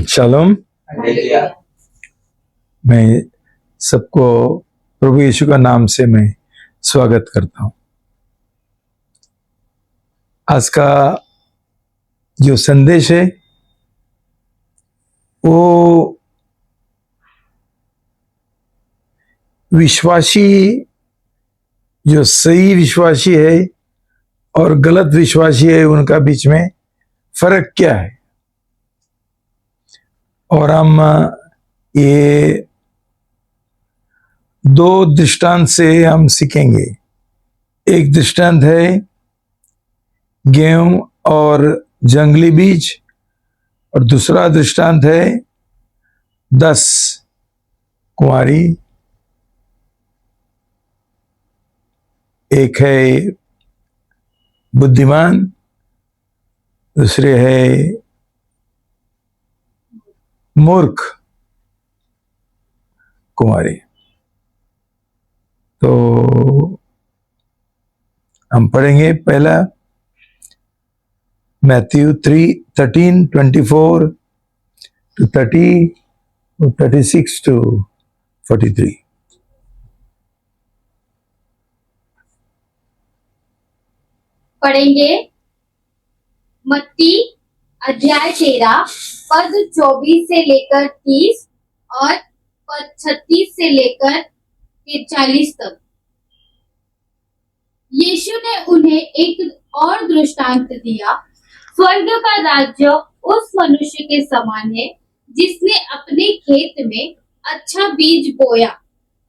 Shalom. मैं सबको प्रभु यीशु का नाम से मैं स्वागत करता हूं। आज का जो संदेश है वो विश्वासी, जो सही विश्वासी है और गलत विश्वासी है, उनका बीच में फर्क क्या है। और हम ये दो दृष्टांत से हम सीखेंगे। एक दृष्टांत है गेहूं और जंगली बीज, और दूसरा दृष्टांत है 10 कुंवारी। एक है बुद्धिमान, दूसरे है मूर्ख कुंवारी। तो हम पढ़ेंगे पहला मैथ्यू 13:24 to 30 और 36 to 43। पढ़ेंगे मत्ती अध्याय 13 पद 24 से लेकर 30 और पद 36 से लेकर 40 तक। यीशु ने उन्हें एक और दृष्टांत दिया। स्वर्ग का राज्य उस मनुष्य के समान है जिसने अपने खेत में अच्छा बीज बोया,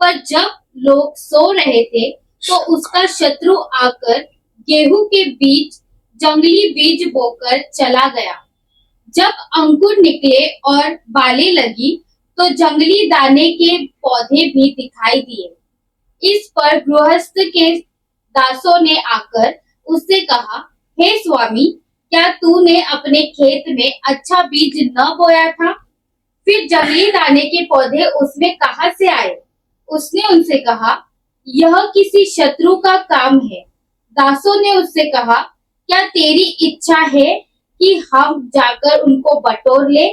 पर जब लोग सो रहे थे तो उसका शत्रु आकर गेहूं के बीच जंगली बीज बोकर चला गया। जब अंकुर निकले और बालें लगी तो जंगली दाने के पौधे भी दिखाई दिए। इस पर गृहस्थ के दासों ने आकर उससे कहा, हे स्वामी, क्या तूने अपने खेत में अच्छा बीज न बोया था? फिर जंगली दाने के पौधे उसमें कहां से आए? उसने उनसे कहा, यह किसी शत्रु का काम है। दासों ने उससे कहा, क्या तेरी इच्छा है कि हम जाकर उनको बटोर ले?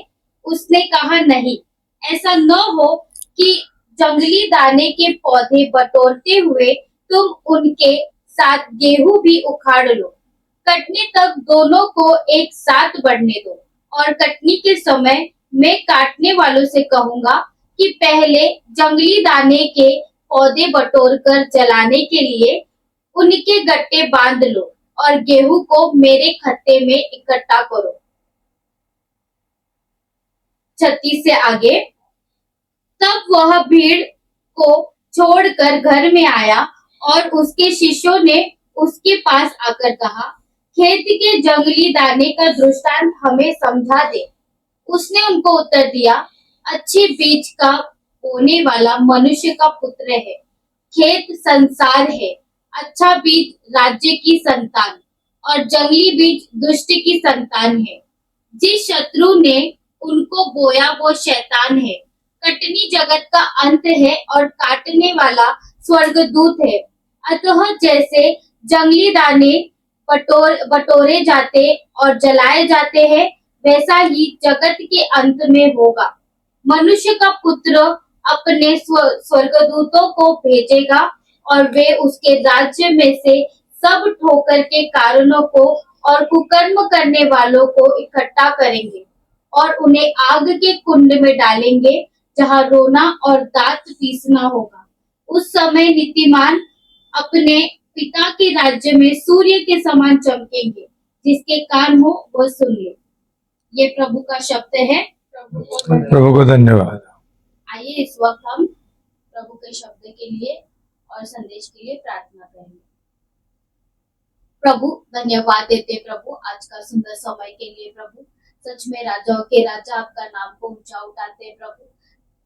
उसने कहा, नहीं, ऐसा न हो कि जंगली दाने के पौधे बटोरते हुए तुम उनके साथ गेहूं भी उखाड़ लो। कटने तक दोनों को एक साथ बढ़ने दो, और कटनी के समय मैं काटने वालों से कहूंगा कि पहले जंगली दाने के पौधे बटोर कर जलाने के लिए उनके गट्टे बांध लो, और गेहूं को मेरे खत्ते में इकट्ठा करो। 36 से आगे। तब वह भीड़ को छोड़कर घर में आया और उसके शिष्यों ने उसके पास आकर कहा, खेत के जंगली दाने का दृष्टांत हमें समझा दे। उसने उनको उत्तर दिया, अच्छे बीज का बोने वाला मनुष्य का पुत्र है। खेत संसार है, अच्छा बीज राज्य की संतान और जंगली बीज दुष्ट की संतान है। जिस शत्रु ने उनको बोया वो शैतान है। कटनी जगत का अंत है और काटने वाला स्वर्गदूत है। अतः जैसे जंगली दाने बटोरे जाते और जलाए जाते हैं, वैसा ही जगत के अंत में होगा। मनुष्य का पुत्र अपने स्वर्गदूतों को भेजेगा और वे उसके राज्य में से सब ठोकर के कारणों को और कुकर्म करने वालों को इकट्ठा करेंगे और उन्हें आग के कुंड में डालेंगे, जहां रोना और दांत पीसना होगा। उस समय नीतिमान अपने पिता के राज्य में सूर्य के समान चमकेंगे। जिसके कान हो वह सुन ले। ये प्रभु का शब्द है। प्रभु को धन्यवाद। आइए इस वक्त हम प्रभु के शब्द के लिए और संदेश के लिए प्रार्थना करेंगे। प्रभु धन्यवाद देते प्रभु आज का सुंदर समय के लिए। प्रभु सच में राजाओं के राजा आपका नाम को ऊंचा उठाते हैं। प्रभु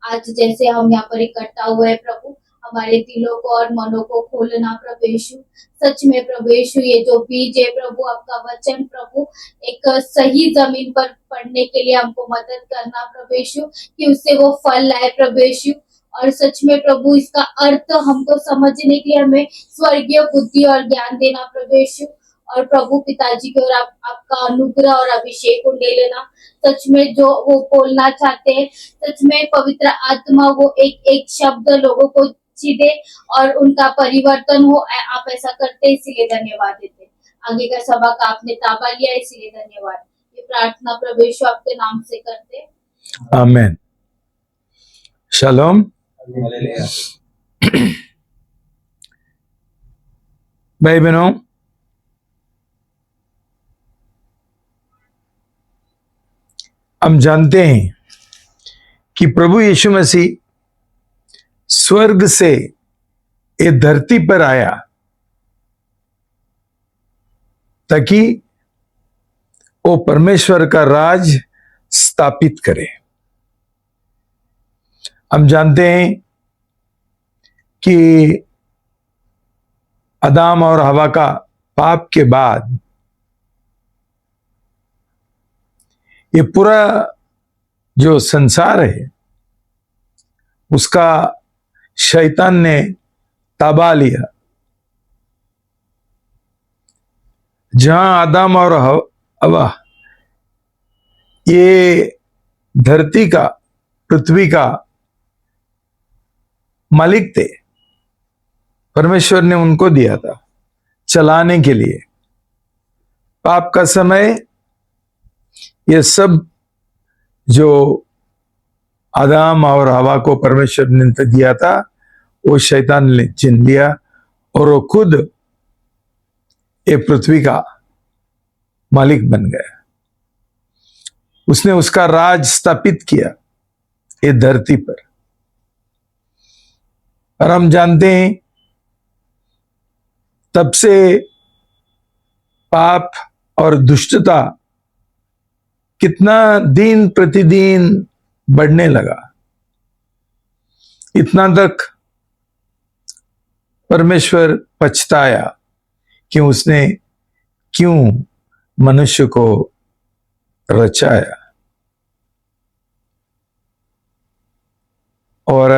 आज जैसे हम यहाँ पर इकट्ठा हुए प्रभु, हमारे दिलों को और मनों को खोलना प्रभु यीशु। सच में प्रभु यीशु, ये जो बीज है प्रभु, आपका वचन प्रभु, एक सही जमीन पर पड़ने के लिए हमको मदद करना प्रभु यीशु, कि उससे वो फल लाए प्रभु यीशु। और सच में प्रभु इसका अर्थ हमको समझने के लिए हमें स्वर्गीय बुद्धि और ज्ञान देना प्रभु यीशु। और प्रभु पिताजी की ओर आपका अनुग्रह और अभिषेक उंडे लेना। सच में जो वो बोलना चाहते हैं, सच में पवित्र आत्मा वो एक एक शब्द लोगों को सीधे और उनका परिवर्तन हो। आप ऐसा करते हैं, इसीलिए धन्यवाद देते हैं। आगे का सभा का आपने ताबा लिया, इसीलिए धन्यवाद। ये प्रार्थना प्रभु यीशु आपके नाम से करते हैं। आमेन। शालोम। भाई बहनों, हम जानते हैं कि प्रभु यीशु मसीह स्वर्ग से ये धरती पर आया ताकि वो परमेश्वर का राज स्थापित करे। हम जानते हैं कि आदम और हवा का पाप के बाद ये पूरा जो संसार है उसका शैतान ने ताबा लिया। जहां आदम और हवा ये धरती का, पृथ्वी का मालिक थे, परमेश्वर ने उनको दिया था चलाने के लिए। पाप का समय ये सब जो आदम और हवा को परमेश्वर ने दिया था वो शैतान ने छीन लिया और वो खुद ये पृथ्वी का मालिक बन गया। उसने उसका राज स्थापित किया ये धरती पर। और हम जानते हैं तब से पाप और दुष्टता कितना दिन प्रतिदिन बढ़ने लगा। इतना तक परमेश्वर पछताया कि उसने क्यों मनुष्य को रचाया। और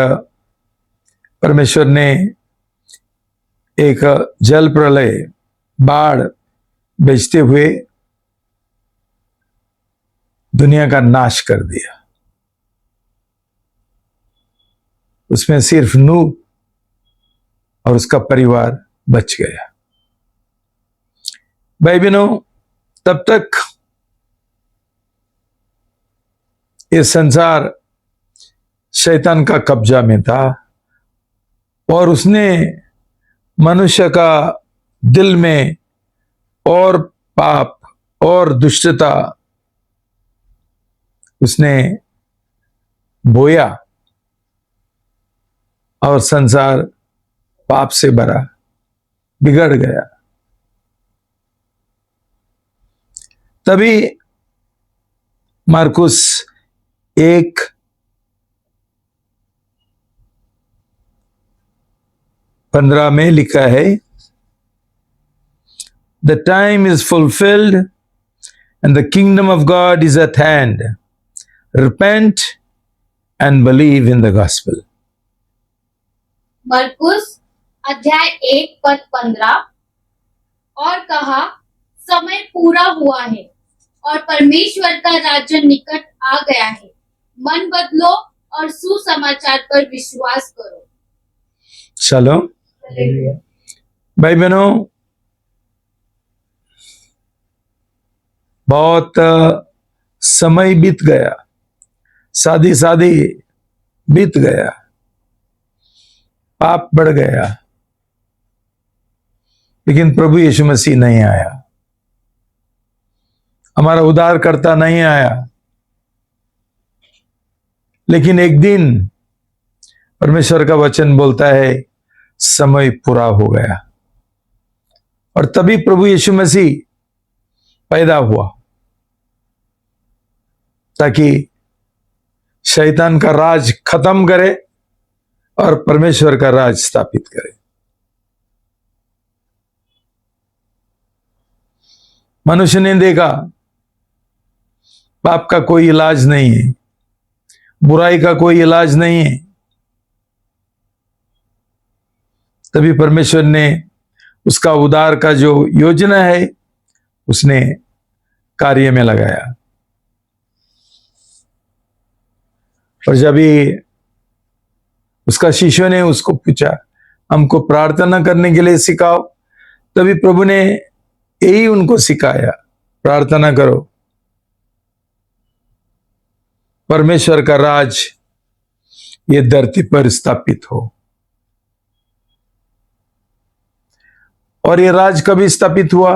परमेश्वर ने एक जल प्रलय, बाढ़ भेजते हुए दुनिया का नाश कर दिया। उसमें सिर्फ नूह और उसका परिवार बच गया। भाई बहनों, तब तक ये संसार शैतान का कब्जा में था और उसने मनुष्य का दिल में और पाप और दुष्टता उसने बोया और संसार पाप से भरा, बिगड़ गया। तभी मार्कुस 1:15 में लिखा है, The time is fulfilled and the kingdom of God is at hand. Repent and believe in the gospel. मरकुस अध्याय 1:15 और कहा, समय पूरा हुआ है और परमेश्वर का राज्य निकट आ गया है। मन बदलो और सुसमाचार पर विश्वास करो। चलो भाई बहनों, बहुत समय बीत गया, शादी बीत गया, पाप बढ़ गया, लेकिन प्रभु यीशु मसीह नहीं आया, हमारा उद्धारकर्ता नहीं आया। लेकिन एक दिन परमेश्वर का वचन बोलता है समय पूरा हो गया और तभी प्रभु यीशु मसीह पैदा हुआ ताकि शैतान का राज खत्म करे और परमेश्वर का राज स्थापित करे। मनुष्य ने देखा पाप का कोई इलाज नहीं है, बुराई का कोई इलाज नहीं है। तभी परमेश्वर ने उसका उद्धार का जो योजना है उसने कार्य में लगाया। और जब ही उसका शिष्यों ने उसको पूछा, हमको प्रार्थना करने के लिए सिखाओ, तभी प्रभु ने यही उनको सिखाया, प्रार्थना करो, परमेश्वर का राज ये धरती पर स्थापित हो। और ये राज कभी स्थापित हुआ?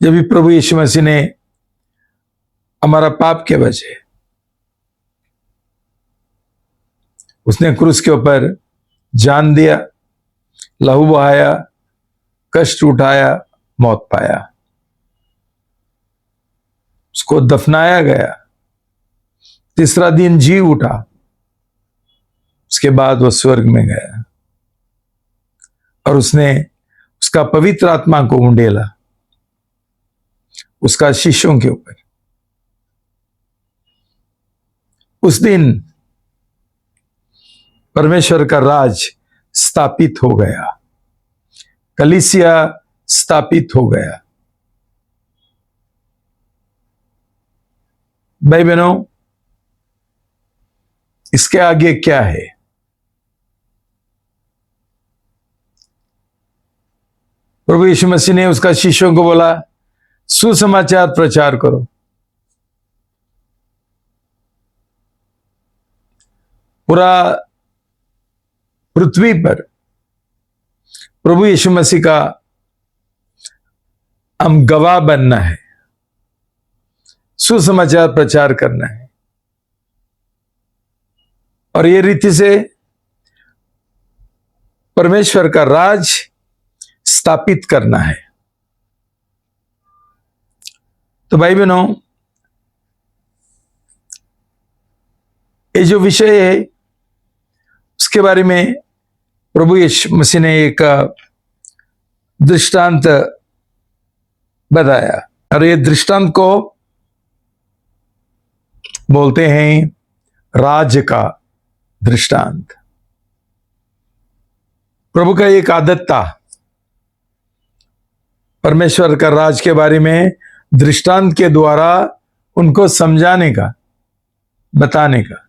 जब भी प्रभु यीशु मसीह ने हमारा पाप के वजह उसने क्रूस के ऊपर जान दिया, लहू बहाया, कष्ट उठाया, मौत पाया, उसको दफनाया गया, तीसरा दिन जी उठा, उसके बाद वह स्वर्ग में गया और उसने उसका पवित्र आत्मा को उंडेला उसका शिष्यों के ऊपर। उस दिन परमेश्वर का राज स्थापित हो गया, कलीसिया स्थापित हो गया। भाई बहनों, इसके आगे क्या है? प्रभु यीशु मसीह ने उसका शिष्यों को बोला, सुसमाचार प्रचार करो। पूरा पृथ्वी पर प्रभु यीशु मसीह का हम गवाह बनना है, सुसमाचार प्रचार करना है। और ये रीति से परमेश्वर का राज स्थापित करना है। तो भाई बहनों, ये जो विषय है उसके बारे में प्रभु यीशु मसीह ने एक दृष्टांत बताया, और ये दृष्टांत को बोलते हैं राज का दृष्टांत। प्रभु का एक आदत था परमेश्वर का राज के बारे में दृष्टांत के द्वारा उनको समझाने का, बताने का।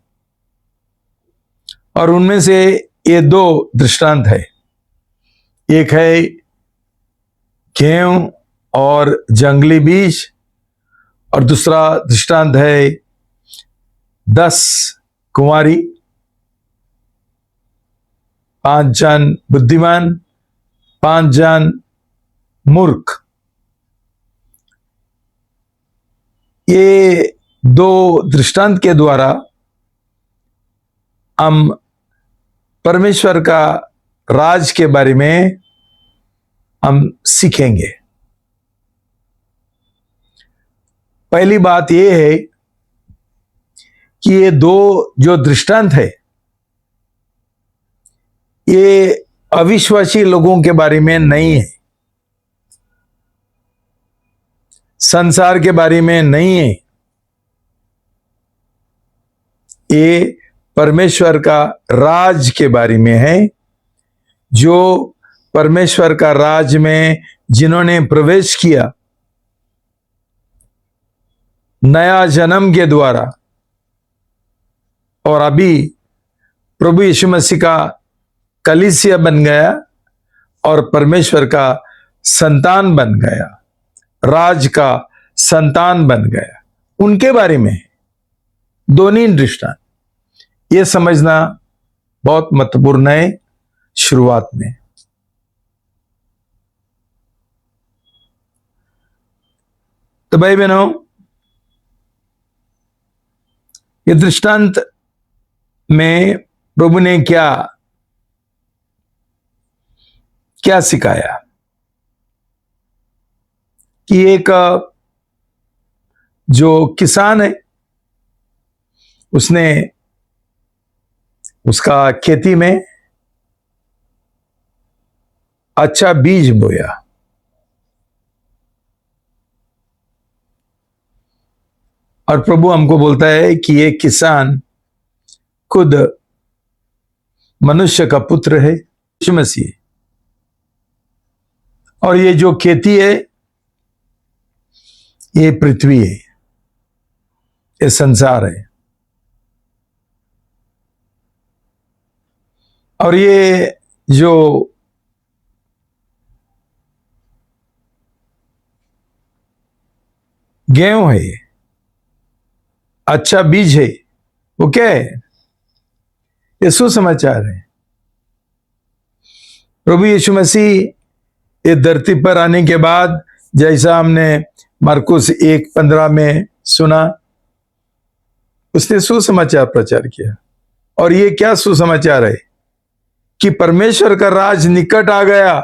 और उनमें से ये दो दृष्टांत है, एक है गेहूं और जंगली बीज, और दूसरा दृष्टांत है 10 कुंवारी, 5 जन बुद्धिमान, 5 जन मूर्ख। ये दो दृष्टांत के द्वारा हम परमेश्वर का राज के बारे में हम सीखेंगे। पहली बात यह है कि ये दो जो दृष्टांत है ये अविश्वासी लोगों के बारे में नहीं है, संसार के बारे में नहीं है, ये परमेश्वर का राज के बारे में है। जो परमेश्वर का राज में जिन्होंने प्रवेश किया नया जन्म के द्वारा, और अभी प्रभु यीशु मसीह का कलीसिया बन गया और परमेश्वर का संतान बन गया, राज का संतान बन गया, उनके बारे में दोनों दृष्टांत। यह समझना बहुत महत्वपूर्ण है शुरुआत में। तो भाई बहनों, ये दृष्टांत में प्रभु ने क्या क्या सिखाया कि एक जो किसान है उसने उसका खेती में अच्छा बीज बोया, और प्रभु हमको बोलता है कि ये किसान खुद मनुष्य का पुत्र है, यीशु मसीह। और ये जो खेती है, ये पृथ्वी है, ये संसार है। और ये जो गेहूं है, अच्छा बीज है, वो क्या है? ये सुसमाचार है। प्रभु यीशु मसीह ये धरती पर आने के बाद, जैसा हमने मरकुस 1:15 में सुना, उसने सुसमाचार प्रचार किया। और ये क्या सुसमाचार है? कि परमेश्वर का राज निकट आ गया।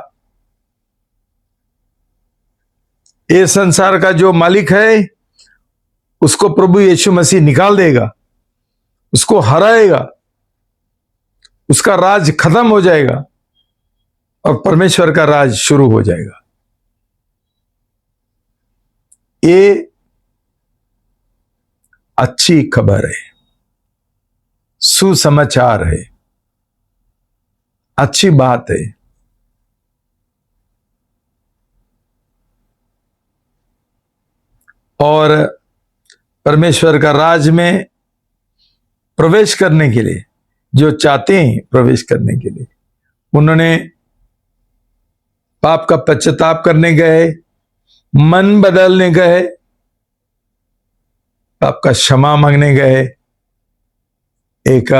ये संसार का जो मालिक है, उसको प्रभु यीशु मसीह निकाल देगा, उसको हराएगा, उसका राज खत्म हो जाएगा और परमेश्वर का राज शुरू हो जाएगा। ये अच्छी खबर है, सुसमाचार है, अच्छी बात है। और परमेश्वर का राज में प्रवेश करने के लिए, जो चाहते हैं प्रवेश करने के लिए, उन्होंने पाप का पश्चाताप करने गए, मन बदलने गए, पाप का क्षमा मांगने गए, एक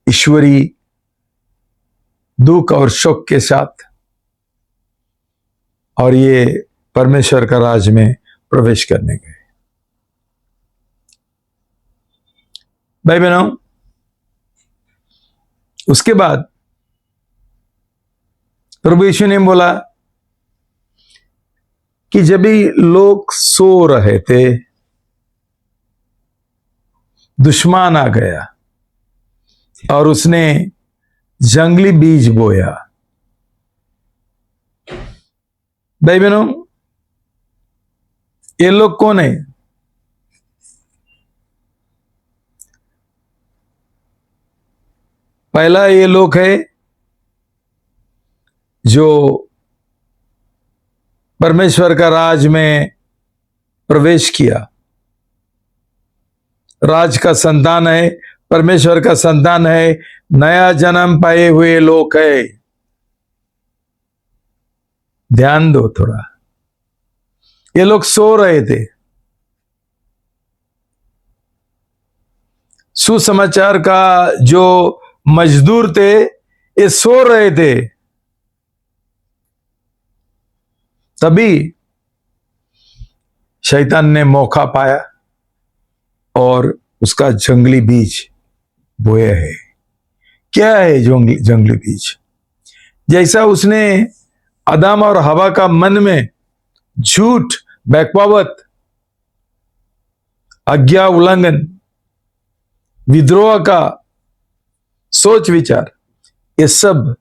ईश्वरी दुख और शोक के साथ, और ये परमेश्वर का राज में प्रवेश करने गए। भाई बहनों, उसके बाद प्रभु यीशु ने बोला कि जब भी लोग सो रहे थे, दुश्मन आ गया और उसने जंगली बीज बोया। भाई बहनों, ये लोग कौन है? पहला ये लोग है जो परमेश्वर का राज में प्रवेश किया, राज का संतान है, परमेश्वर का संतान है, नया जन्म पाए हुए लोग है। ध्यान दो थोड़ा, ये लोग सो रहे थे। सुसमाचार का जो मजदूर थे, ये सो रहे थे। तभी शैतान ने मौका पाया और उसका जंगली बीज बोया है। क्या है जंगली बीज? जैसा उसने आदम और हवा का मन में झूठ, बकवावत, आज्ञा उल्लंघन, विद्रोह का सोच विचार, ये सब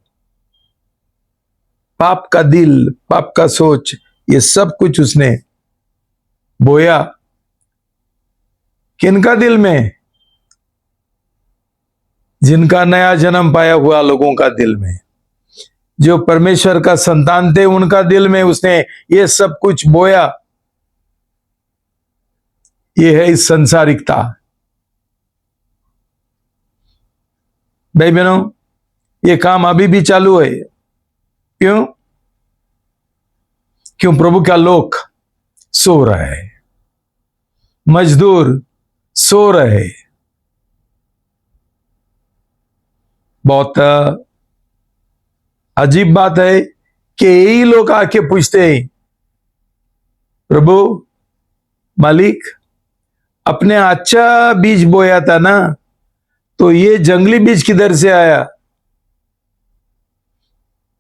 पाप का दिल, पाप का सोच, ये सब कुछ उसने बोया। किनका दिल में? जिनका नया जन्म पाया हुआ लोगों का दिल में, जो परमेश्वर का संतान थे, उनका दिल में उसने ये सब कुछ बोया। ये है इस संसारिकता। भाई बहनों, ये काम अभी भी चालू है। क्यों? क्यों? प्रभु का लोक सो रहा है, मजदूर सो रहे। बहुत अजीब बात है कि यही लोग आके पूछते हैं, प्रभु मालिक, अपने अच्छा बीज बोया था ना, तो ये जंगली बीज किधर से आया?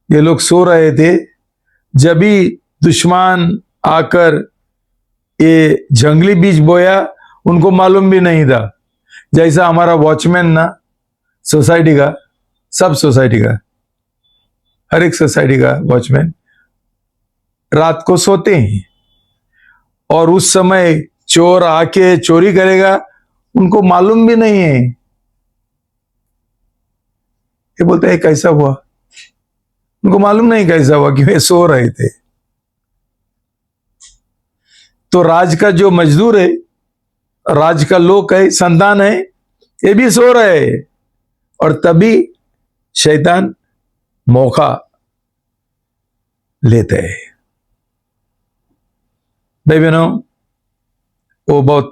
ये लोग सो रहे थे। जब भी दुश्मन आकर ये जंगली बीज बोया, उनको मालूम भी नहीं था। जैसा हमारा वॉचमैन ना, सोसाइटी का, सब सोसाइटी का, हर एक सोसाइटी का वॉचमैन रात को सोते हैं, और उस समय चोर आके चोरी करेगा, उनको मालूम भी नहीं है। ये बोलते हैं कैसा हुआ? उनको मालूम नहीं कैसा हुआ कि वे सो रहे थे। तो राज का जो मजदूर है, राज का लोक है, संतान है, ये भी सो रहे हैं। और तभी शैतान मौका लेते हैं। भाई बहनों, वो बहुत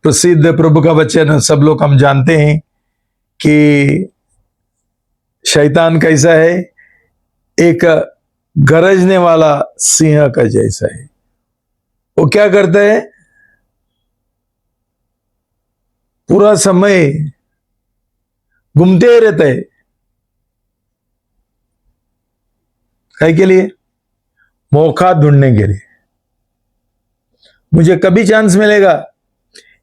प्रसिद्ध प्रभु का वचन सब लोग हम जानते हैं कि शैतान कैसा है, एक गरजने वाला सिंह का जैसा है। वो क्या करता है, पूरा समय घूमते रहते हैं। काय के लिए? मौका ढूंढने के लिए। मुझे कभी चांस मिलेगा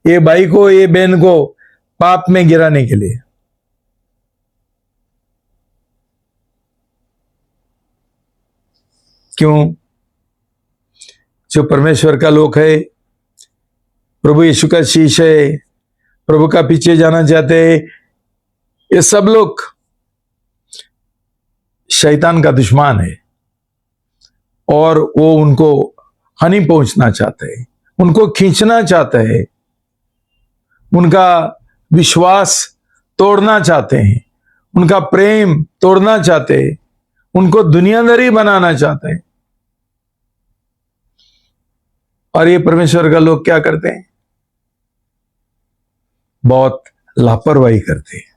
ये भाई को, ये बहन को पाप में गिराने के लिए। क्यों? जो परमेश्वर का लोक है, प्रभु यीशु का शीश है, प्रभु का पीछे जाना चाहते हैं, ये सब लोग शैतान का दुश्मन है और वो उनको हानि पहुंचना चाहते हैं, उनको खींचना चाहते हैं, उनका विश्वास तोड़ना चाहते हैं, उनका प्रेम तोड़ना चाहते हैं, उनको दुनियादारी बनाना चाहते हैं। और ये परमेश्वर का लोग क्या करते हैं? बहुत लापरवाही करते हैं।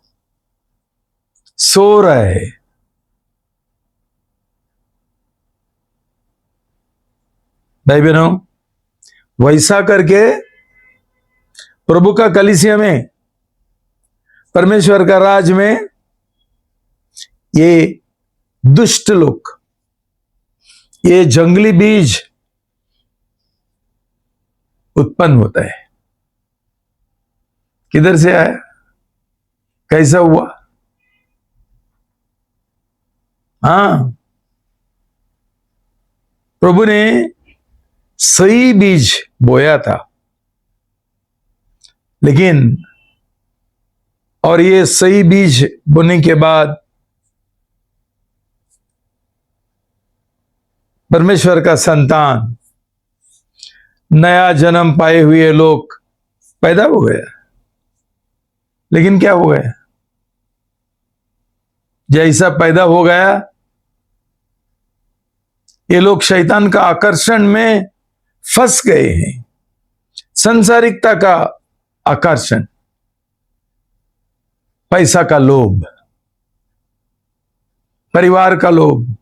सो रहे हैं। भाई बहनों, वैसा करके प्रभु का कलीसिया में, परमेश्वर का राज में ये दुष्ट लोग, ये जंगली बीज उत्पन्न होता है। किधर से आया? कैसा हुआ? हाँ, प्रभु ने सही बीज बोया था, लेकिन और ये सही बीज बोने के बाद परमेश्वर का संतान, नया जन्म पाए हुए लोग पैदा हो गया। लेकिन क्या हो गया? जैसा पैदा हो गया, ये लोग शैतान का आकर्षण में फंस गए हैं। संसारिकता का आकर्षण, पैसा का लोभ, परिवार का लोभ,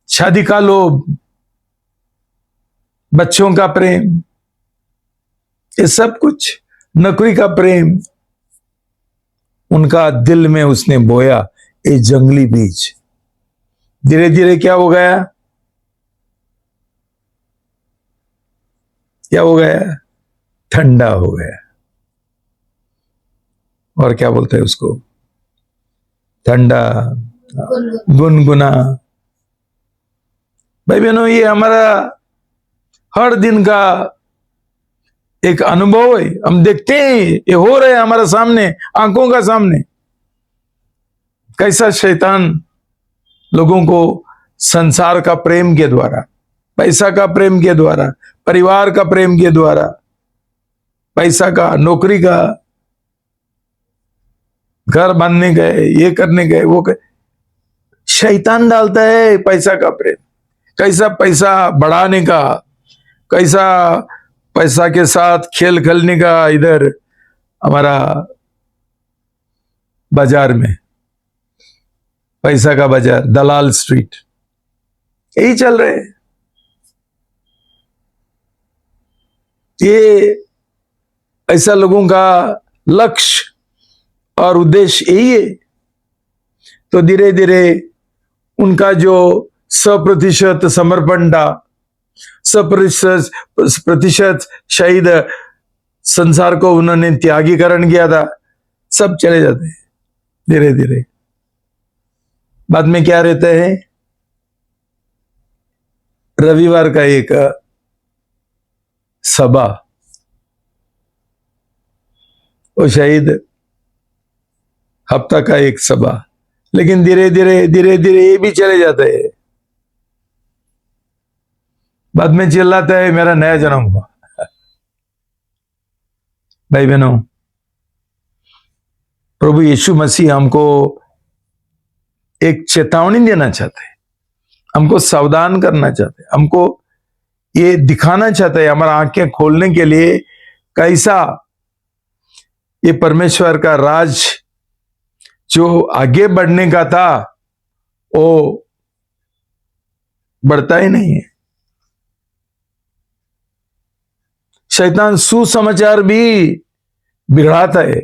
शादी का लोभ, बच्चों का प्रेम, ये सब कुछ, नौकरी का प्रेम, उनका दिल में उसने बोया ये जंगली बीज। धीरे धीरे क्या हो गया? क्या हो गया? ठंडा हो गया। और क्या बोलते हैं उसको? ठंडा, गुनगुना। भाई बहनों, ये हमारा हर दिन का एक अनुभव है। हम देखते हैं ये हो रहा है हमारे सामने, आंखों का सामने, कैसा शैतान लोगों को संसार का प्रेम के द्वारा, पैसा का प्रेम के द्वारा, परिवार का प्रेम के द्वारा, पैसा का, नौकरी का, घर बांधने गए, ये करने गए, वो शैतान डालता है पैसा का प्रेम। कैसा पैसा बढ़ाने का, कैसा पैसा के साथ खेल खेलने का। इधर हमारा बाजार में पैसा का बाजार, दलाल स्ट्रीट, यही चल रहे हैं। ये ऐसा लोगों का लक्ष्य और उद्देश्य यही है। तो धीरे धीरे उनका जो 100% समर्पण था, 100% शहीद संसार को उन्होंने त्यागीकरण किया था, सब चले जाते हैं धीरे धीरे। बाद में क्या रहता है? रविवार का एक सभा, वो शहीद हफ्ता का एक सभा, लेकिन धीरे धीरे ये भी चले जाते हैं। बाद में चिल्लाता है मेरा नया जन्म हुआ। भाई बहनों, प्रभु यीशु मसीह हमको एक चेतावनी देना चाहते हैं, हमको सावधान करना चाहते हैं, हमको ये दिखाना चाहते हैं, हमारा आंखें खोलने के लिए कैसा ये परमेश्वर का राज जो आगे बढ़ने का था वो बढ़ता ही नहीं है। शैतान सुसमाचार भी बिगड़ाता है,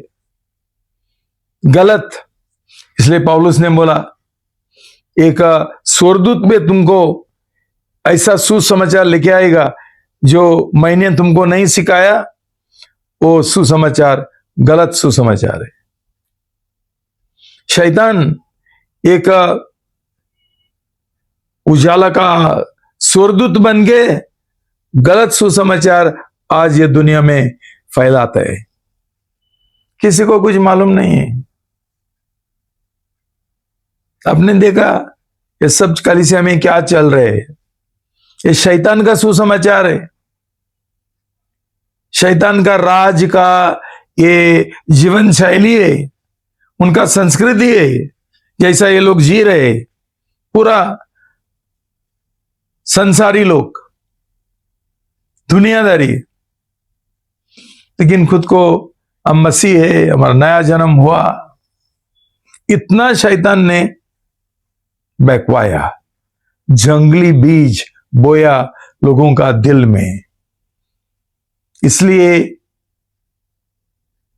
गलत। इसलिए पौलुस ने बोला एक स्वर्गदूत में तुमको ऐसा सुसमाचार लेके आएगा जो मैंने तुमको नहीं सिखाया, वो सुसमाचार गलत सुसमाचार है। शैतान एक उजाला का स्वर्गदूत बन के गलत सुसमाचार आज ये दुनिया में फैलाता है, किसी को कुछ मालूम नहीं है। आपने देखा ये सब कलीसिया में क्या चल रहे है, ये शैतान का सुसमाचार है, शैतान का राज का ये जीवन शैली है, उनका संस्कृति है, जैसा ये लोग जी रहे, पूरा संसारी लोग, दुनियादारी। लेकिन खुद को हम मसीह है, हमारा नया जन्म हुआ, इतना शैतान ने बहकवाया, जंगली बीज बोया लोगों का दिल में। इसलिए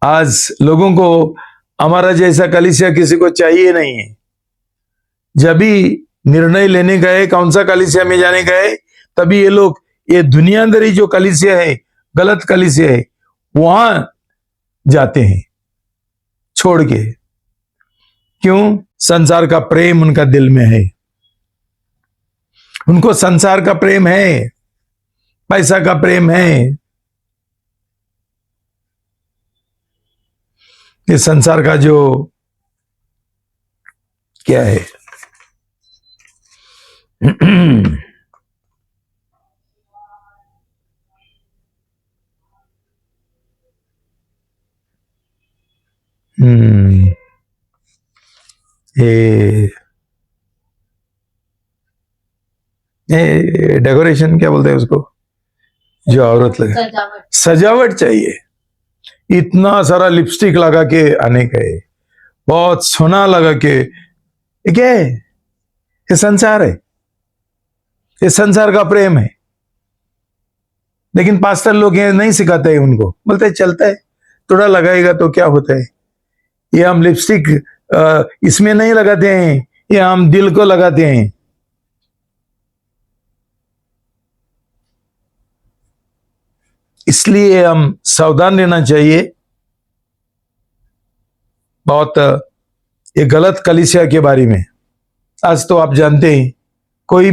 आज लोगों को हमारा जैसा कलीसिया किसी को चाहिए नहीं है। जब भी निर्णय लेने गए कौन सा कलीसिया में जाने गए, तभी ये लोग ये दुनियादारी जो कलीसिया है, गलत कलीसिया है, वहां जाते हैं छोड़ के। क्यों? संसार का प्रेम उनका दिल में है, उनको संसार का प्रेम है, पैसा का प्रेम है। ये संसार का जो क्या है ये डेकोरेशन क्या बोलते हैं उसको, जो औरत लगे, सजावट चाहिए। इतना सारा लिपस्टिक लगा के आने का है, बहुत सोना लगा के, ये क्या है? ये संसार है, ये संसार का प्रेम है। लेकिन पास्टर लोग ये नहीं सिखाते हैं उनको, बोलते चलता है, थोड़ा लगाएगा तो क्या होता है। ये हम लिपस्टिक इसमें नहीं लगाते हैं, ये हम दिल को लगाते हैं। इसलिए हम सावधान रहना चाहिए बहुत ये गलत कलीसिया के बारे में। आज तो आप जानते हैं कोई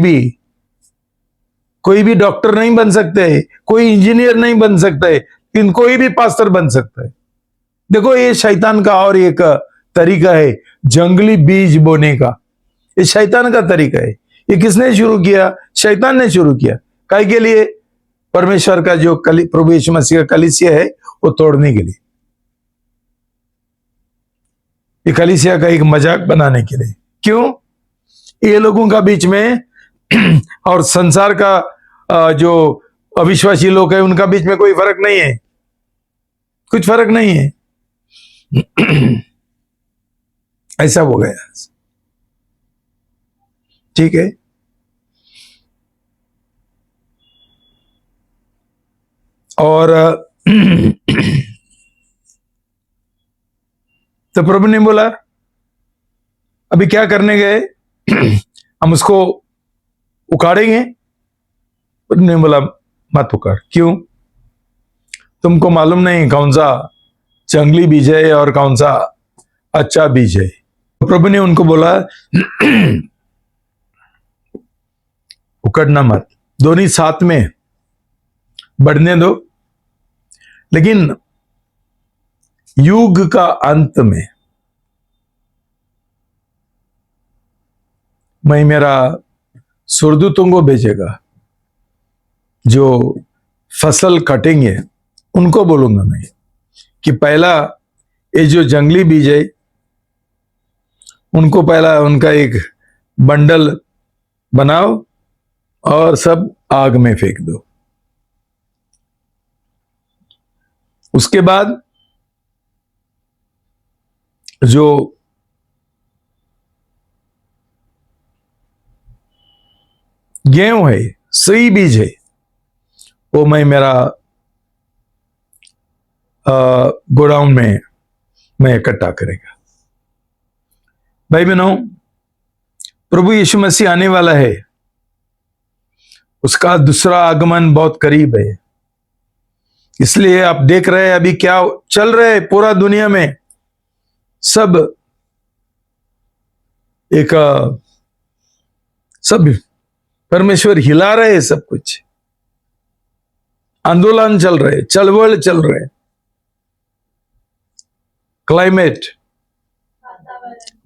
भी डॉक्टर नहीं बन सकते है, कोई इंजीनियर नहीं बन सकता है, लेकिन कोई भी पास्टर बन सकता है। देखो ये शैतान का और एक तरीका है जंगली बीज बोने का, ये शैतान का तरीका है। ये किसने शुरू किया? शैतान ने शुरू किया। काहे के लिए? परमेश्वर का जो प्रभु यीशु मसीह का कलीसिया है वो तोड़ने के लिए, ये कलीसिया का एक मजाक बनाने के लिए। क्यों? ये लोगों का बीच में और संसार का जो अविश्वासी लोग है उनका बीच में कोई फर्क नहीं है, कुछ फर्क नहीं है। ऐसा हो गया, ठीक है। और तो प्रभु ने बोला अभी क्या करने गए, हम उसको उखाड़ेंगे। प्रभु ने बोला मत उखाड़। क्यों? तुमको मालूम नहीं कौन सा जंगली बीज है और कौन सा अच्छा बीज है। तो प्रभु ने उनको बोला उखड़ना मत, दोनों साथ में बढ़ने दो। लेकिन युग का अंत में मैं मेरा सुरदूतों को भेजेगा, जो फसल कटेंगे उनको बोलूंगा मैं कि पहला ये जो जंगली बीज है उनको पहला उनका एक बंडल बनाओ और सब आग में फेंक दो। उसके बाद जो गेहूं है, सही बीज है, वो मैं मेरा गोडाउन में मैं इकट्ठा करेगा। भाई बहनों, प्रभु यीशु मसीह आने वाला है, उसका दूसरा आगमन बहुत करीब है। इसलिए आप देख रहे हैं अभी क्या चल रहा है पूरा दुनिया में, सब एक सब परमेश्वर हिला रहे हैं, सब कुछ आंदोलन चल रहे, चलवल चल रहे, क्लाइमेट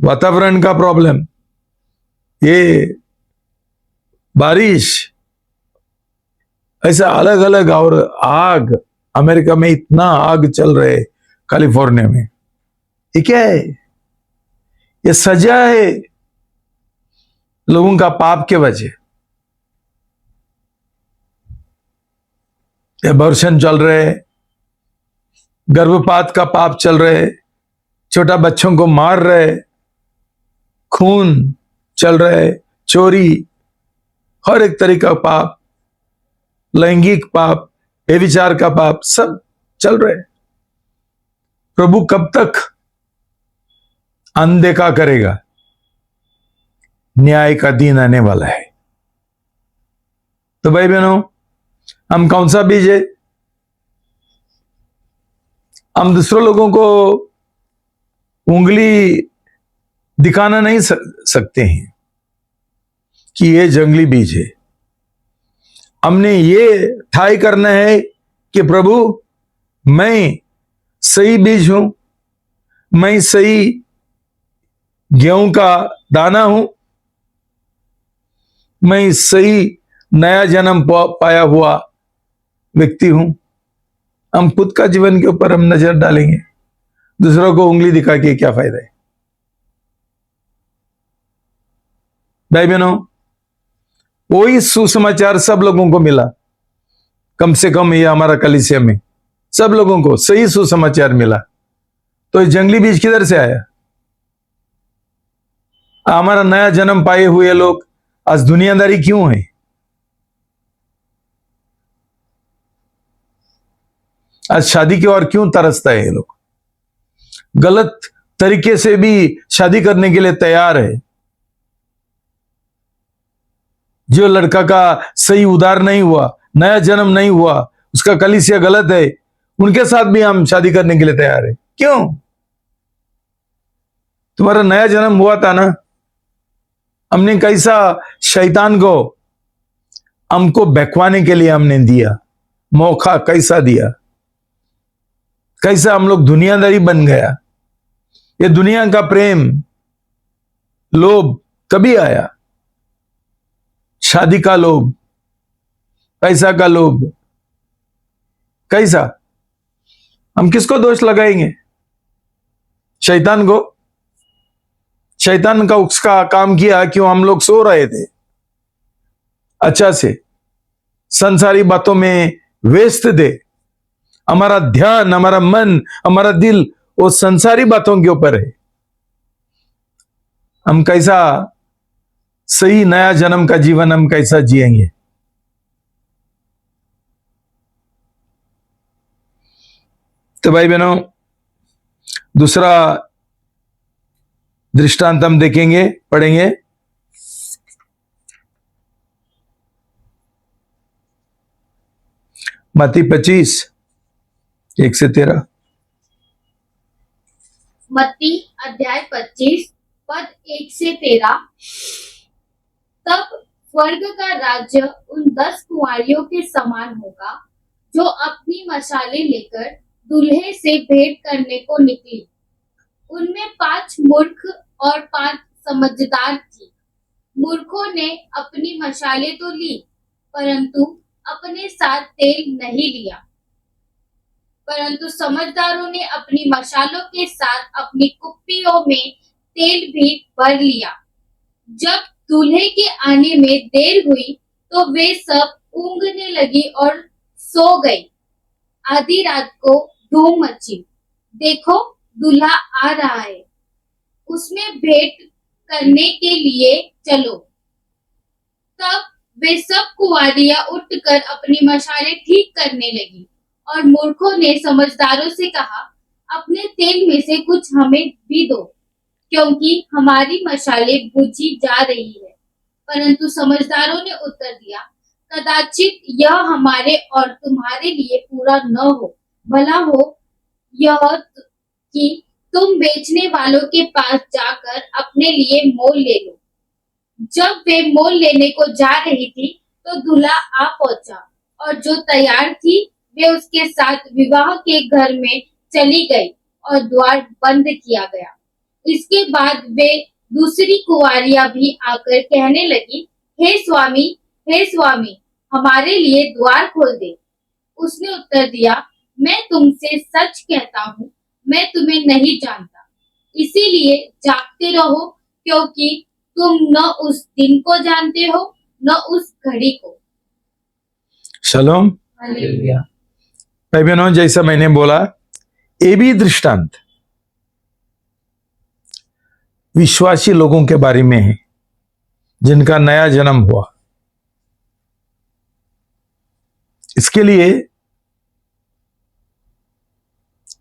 वातावरण का प्रॉब्लम, ये बारिश, ऐसा अलग अलग, और आग, अमेरिका में इतना आग चल रहे, कैलिफोर्निया में, ये क्या है? ये सजा है लोगों का पाप के वजह। एबॉर्शन चल रहे, गर्भपात का पाप चल रहे, छोटा बच्चों को मार रहे, खून चल रहे, चोरी, हर एक तरीका का पाप, लैंगिक पाप, व्यभिचार का पाप, सब चल रहे। प्रभु कब तक अनदेखा करेगा? न्याय का दिन आने वाला है। तो भाई बहनों, हम कौन सा बीज है? हम दूसरों लोगों को उंगली दिखाना नहीं सकते हैं कि ये जंगली बीज है। हमने ये ठाई करना है कि प्रभु, मैं सही बीज हूं, मैं सही गेहूं का दाना हूं, मैं सही नया जन्म पाया हुआ व्यक्ति हूं। हम खुद का जीवन के ऊपर हम नजर डालेंगे, दूसरों को उंगली दिखा के क्या फायदा है? भाई बहनों, वही सुसमाचार सब लोगों को मिला, कम से कम ये हमारा कलीसिया में सब लोगों को सही सुसमाचार मिला। तो ये जंगली बीज किधर से आया? हमारा नया जन्म पाए हुए लोग आज दुनियादारी क्यों है? आज शादी की ओर क्यों तरसता है? ये लोग गलत तरीके से भी शादी करने के लिए तैयार है। जो लड़का का सही उद्धार नहीं हुआ, नया जन्म नहीं हुआ, उसका कलीसिया गलत है, उनके साथ भी हम शादी करने के लिए तैयार है। क्यों? तुम्हारा नया जन्म हुआ था ना, हमने कैसा शैतान को हमको बहकवाने के लिए हमने दिया मौका, कैसा दिया, कैसा हम लोग दुनियादारी बन गया। ये दुनिया का प्रेम, लोभ कभी आया? शादी का लोभ, पैसा का लोभ, कैसा? हम किसको दोष लगाएंगे? शैतान को। शैतान का उसका काम किया क्यों? हम लोग सो रहे थे अच्छा से, संसारी बातों में व्यस्त थे, हमारा ध्यान, हमारा मन, हमारा दिल वो संसारी बातों के ऊपर है। हम कैसा सही नया जन्म का जीवन हम कैसा जिएंगे? तो भाई बहनों, दूसरा दृष्टांत हम देखेंगे, पढ़ेंगे। मत्ती 25:1-13। मत्ती अध्याय 25 पद 1 से 13। तब स्वर्ग का राज्य उन 10 कुंवारियों के समान होगा जो अपनी मशालें लेकर दूल्हे से भेंट करने को निकली। उनमें 5 मूर्ख और 5 समझदार थी। मूर्खों ने अपनी मशालें तो ली, परंतु अपने साथ तेल नहीं लिया। परंतु समझदारों ने अपनी मशालों के साथ अपनी कुप्पियों में तेल भी भर लिया। जब दूल्हे के आने में देर हुई तो वे सब ऊँघने लगी और सो गई। आधी रात को धूम मची, देखो दूल्हा आ रहा है, उसमें भेंट करने के लिए चलो। तब वे सब कुंवारियां उठकर अपनी मशालें ठीक करने लगी और मूर्खों ने समझदारों से कहा, अपने तेल में से कुछ हमें भी दो, क्योंकि हमारी मशालें बुझी जा रही है। परंतु समझदारों ने उत्तर दिया, कदाचित यह हमारे और तुम्हारे लिए पूरा न हो, भला हो यह कि तुम बेचने वालों के पास जाकर अपने लिए मोल ले लो। जब वे मोल लेने को जा रही थी तो दूल्हा आ पहुंचा और जो तैयार थी वे उसके साथ विवाह के घर में चली गई और द्वार बंद किया गया। इसके बाद वे दूसरी कुंवारियां भी आकर कहने लगी, हे स्वामी, हमारे लिए द्वार खोल दे। उसने उत्तर दिया, मैं तुमसे सच कहता हूँ, मैं तुम्हें नहीं जानता। इसीलिए जागते रहो, क्योंकि तुम न उस दिन को जानते हो न उस घड़ी को। शलोम। हालेलुया। भाई बहनों, जैसा मैंने बोला, ये भी दृष्टांत विश्वासी लोगों के बारे में है जिनका नया जन्म हुआ। इसके लिए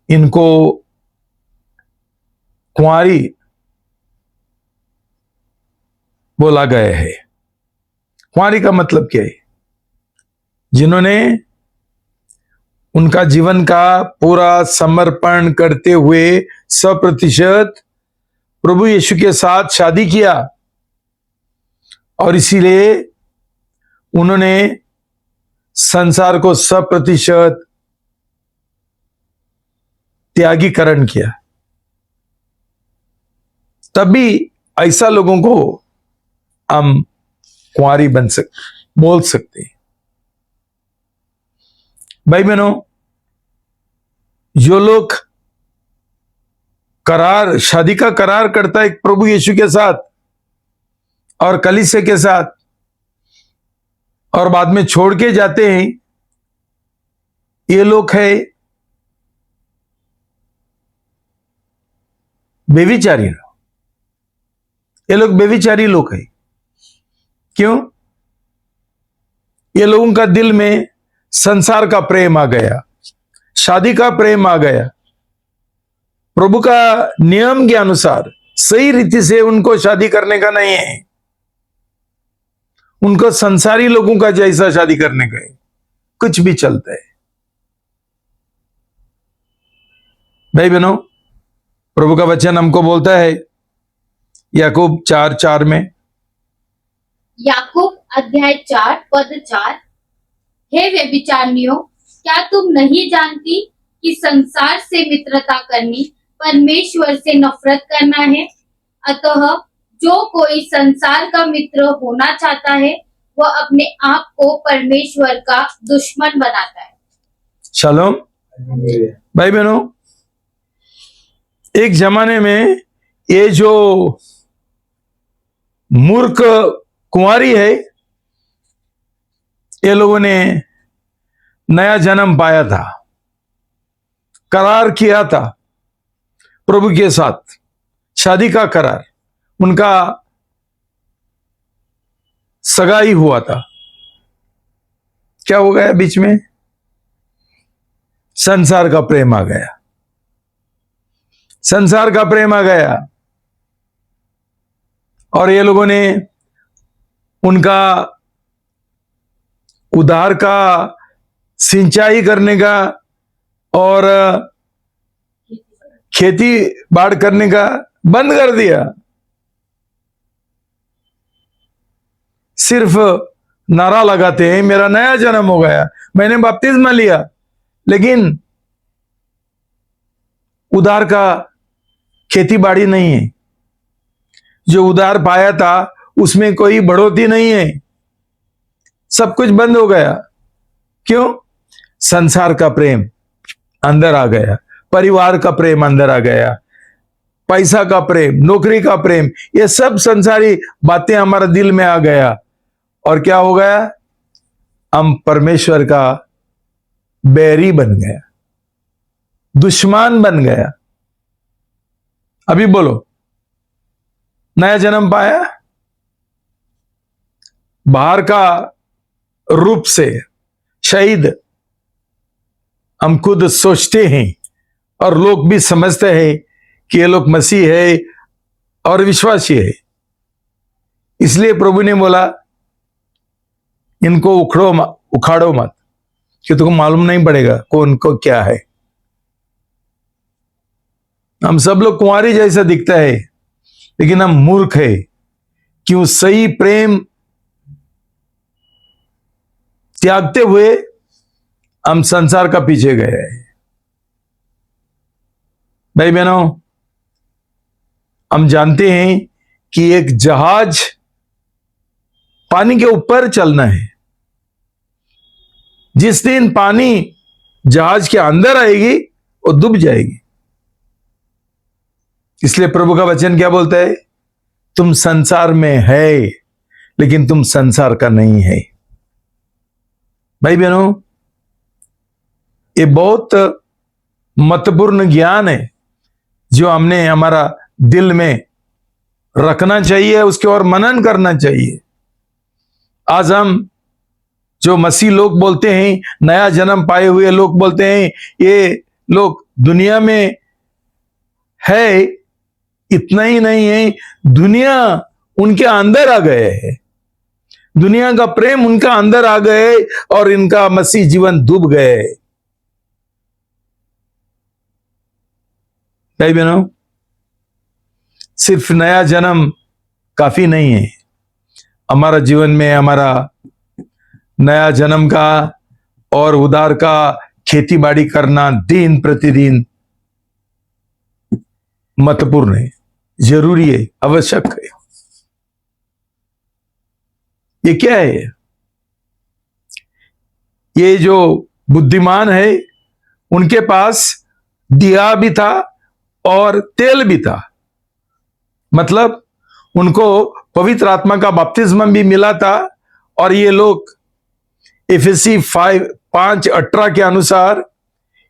इनको कुंवारी बोला गया है। कुंवारी का मतलब क्या है? जिन्होंने उनका जीवन का पूरा समर्पण करते हुए 100% प्रभु यीशु के साथ शादी किया और इसीलिए उन्होंने संसार को 100% त्यागीकरण किया। तभी ऐसा लोगों को हम कुंवारी बोल सकते हैं। भाई बहनों, जो लोग शादी का करार करता है प्रभु यीशु के साथ और कलीसिया के साथ और बाद में छोड़ के जाते हैं, ये लोग है बेविचारी। ये लोग बेविचारी लोग हैं। क्यों? ये लोगों का दिल में संसार का प्रेम आ गया, शादी का प्रेम आ गया। प्रभु का नियम के अनुसार सही रीति से उनको शादी करने का नहीं है, उनको संसारी लोगों का जैसा शादी करने का है। कुछ भी चलता है। भाई बहनों, प्रभु का वचन हमको बोलता है याकूब 4:4 में, याकूब अध्याय 4 पद 4, हे व्यभिचारिणियों, क्या तुम नहीं जानती कि संसार से मित्रता करनी परमेश्वर से नफरत करना है? अतः जो कोई संसार का मित्र होना चाहता है वह अपने आप को परमेश्वर का दुश्मन बनाता है। शालोम। भाई बहनों, एक जमाने में ये जो मूर्ख कुंवारी है, ये लोगों ने नया जन्म पाया था, करार किया था प्रभु के साथ, शादी का करार, उनका सगाई हुआ था। क्या हो गया बीच में? संसार का प्रेम आ गया। संसार का प्रेम आ गया और ये लोगों ने उनका उधार का सिंचाई करने का और खेती बाड़ करने का बंद कर दिया। सिर्फ नारा लगाते हैं, मेरा नया जन्म हो गया, मैंने बपतिस्मा लिया, लेकिन उधार का खेती बाड़ी नहीं है। जो उधार पाया था उसमें कोई बढ़ोतरी नहीं है, सब कुछ बंद हो गया। क्यों? संसार का प्रेम अंदर आ गया, परिवार का प्रेम अंदर आ गया, पैसा का प्रेम, नौकरी का प्रेम, ये सब संसारी बातें हमारा दिल में आ गया। और क्या हो गया? हम परमेश्वर का बैरी बन गया, दुश्मन बन गया। अभी बोलो, नया जन्म पाया, बाहर का रूप से शहीद हम खुद सोचते हैं और लोग भी समझते हैं कि ये लोग मसीह है और विश्वासी है। इसलिए प्रभु ने बोला इनको उखाड़ो मत, कि तुमको मालूम नहीं पड़ेगा कौन को क्या है। हम सब लोग कुंवारी जैसा दिखता है, लेकिन हम मूर्ख है। क्यों? सही प्रेम त्यागते हुए हम संसार का पीछे गए हैं। भाई बहनों, हम जानते हैं कि एक जहाज पानी के ऊपर चलना है। जिस दिन पानी जहाज के अंदर आएगी वो डूब जाएगी। इसलिए प्रभु का वचन क्या बोलता है? तुम संसार में है, लेकिन तुम संसार का नहीं है। भाई बहनों, ये बहुत महत्वपूर्ण ज्ञान है जो हमने हमारा दिल में रखना चाहिए, उसके और मनन करना चाहिए। आज हम जो मसीह लोग बोलते हैं, नया जन्म पाए हुए लोग बोलते हैं, ये लोग दुनिया में है, इतना ही नहीं है, दुनिया उनके अंदर आ गए है, दुनिया का प्रेम उनका अंदर आ गए और इनका मसीह जीवन डूब गए। भाई बहनों, सिर्फ नया जन्म काफी नहीं है। हमारा जीवन में हमारा नया जन्म का और उद्धार का खेती बाड़ी करना दिन प्रतिदिन महत्वपूर्ण है, जरूरी है, आवश्यक है। ये क्या है? ये जो बुद्धिमान है उनके पास दिया भी था और तेल भी था, मतलब उनको पवित्र आत्मा का बपतिस्मा भी मिला था। और ये लोग एफएसी 5:18 के अनुसार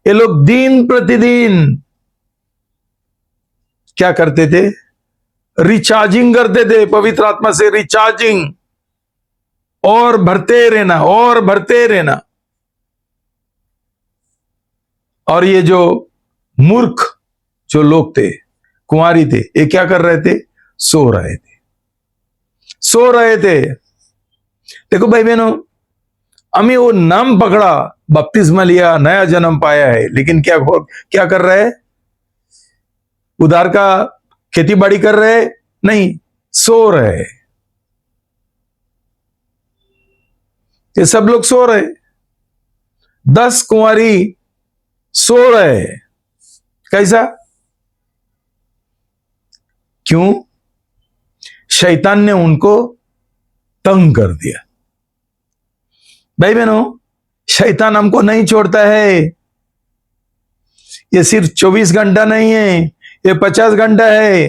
ये लोग दिन प्रतिदिन क्या करते थे? रिचार्जिंग करते थे, पवित्र आत्मा से रिचार्जिंग, और भरते रहना और भरते रहना। और ये जो मूर्ख जो लोग थे, कुंवारी थे, ये क्या कर रहे थे? सो रहे थे, सो रहे थे। देखो भाई बहनों, हमें वो नाम पकड़ा, बपतिस्मा लिया, नया जन्म पाया है, लेकिन क्या कर रहे हैं? उद्धार का खेती बाड़ी कर रहे? नहीं, सो रहे। ये सब लोग सो रहे, 10 कुंवारी सो रहे। कैसा? क्यों? शैतान ने उनको तंग कर दिया। भाई बहनों, शैतान हमको नहीं छोड़ता है। ये सिर्फ 24 घंटा नहीं है, ये 50 घंटा है।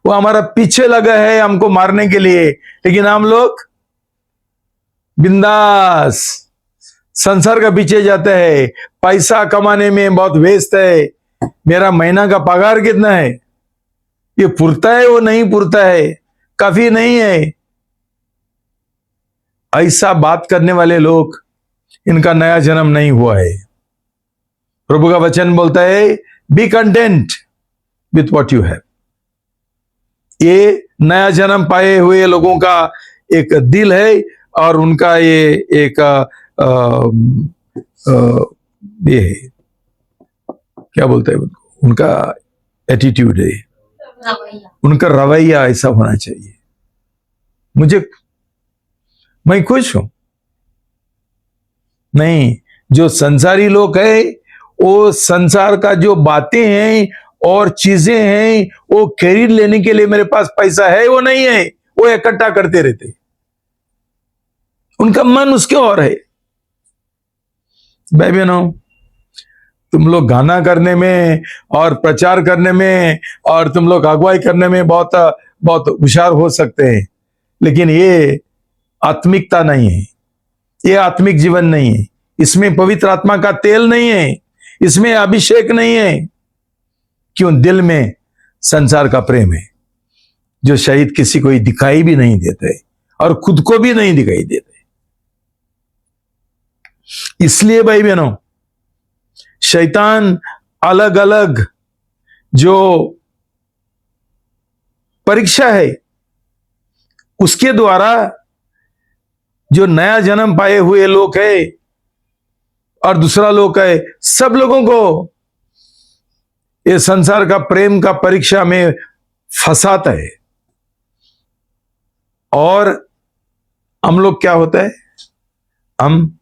वो हमारा पीछे लगा है हमको मारने के लिए, लेकिन हम लोग बिंदास संसार का पीछे जाते हैं। पैसा कमाने में बहुत व्यस्त है, मेरा महीना का पगार कितना है, ये पुरता है, वो नहीं पुरता है, काफी नहीं है। ऐसा बात करने वाले लोग, इनका नया जन्म नहीं हुआ है। प्रभु का वचन बोलता है, B content with what you have. ये नया जन्म पाए हुए लोगों का एक दिल है, और उनका ये एक ये है, क्या बोलते हैं उनका एटीट्यूड है, उनका रवैया ऐसा होना चाहिए। मैं खुश हूं। नहीं, जो संसारी लोग हैं, वो संसार का जो बातें हैं और चीजें हैं, वो खरीद लेने के लिए मेरे पास पैसा है, वो नहीं है, वो इकट्ठा करते रहते, उनका मन उसके और है। भाई बहनों, तुम लोग गाना करने में और प्रचार करने में और तुम लोग अगुवाई करने में बहुत बहुत होशियार हो सकते हैं, लेकिन ये आत्मिकता नहीं है, ये आत्मिक जीवन नहीं है, इसमें पवित्र आत्मा का तेल नहीं है, इसमें अभिषेक नहीं है। क्यों? दिल में संसार का प्रेम है, जो शायद किसी को दिखाई भी नहीं देते और खुद को भी नहीं दिखाई देते। इसलिए भाई बहनों, शैतान अलग अलग जो परीक्षा है उसके द्वारा जो नया जन्म पाए हुए लोग है और दूसरा लोग है, सब लोगों को ये संसार का प्रेम का परीक्षा में फंसाता है। और हम लोग क्या होता है, हम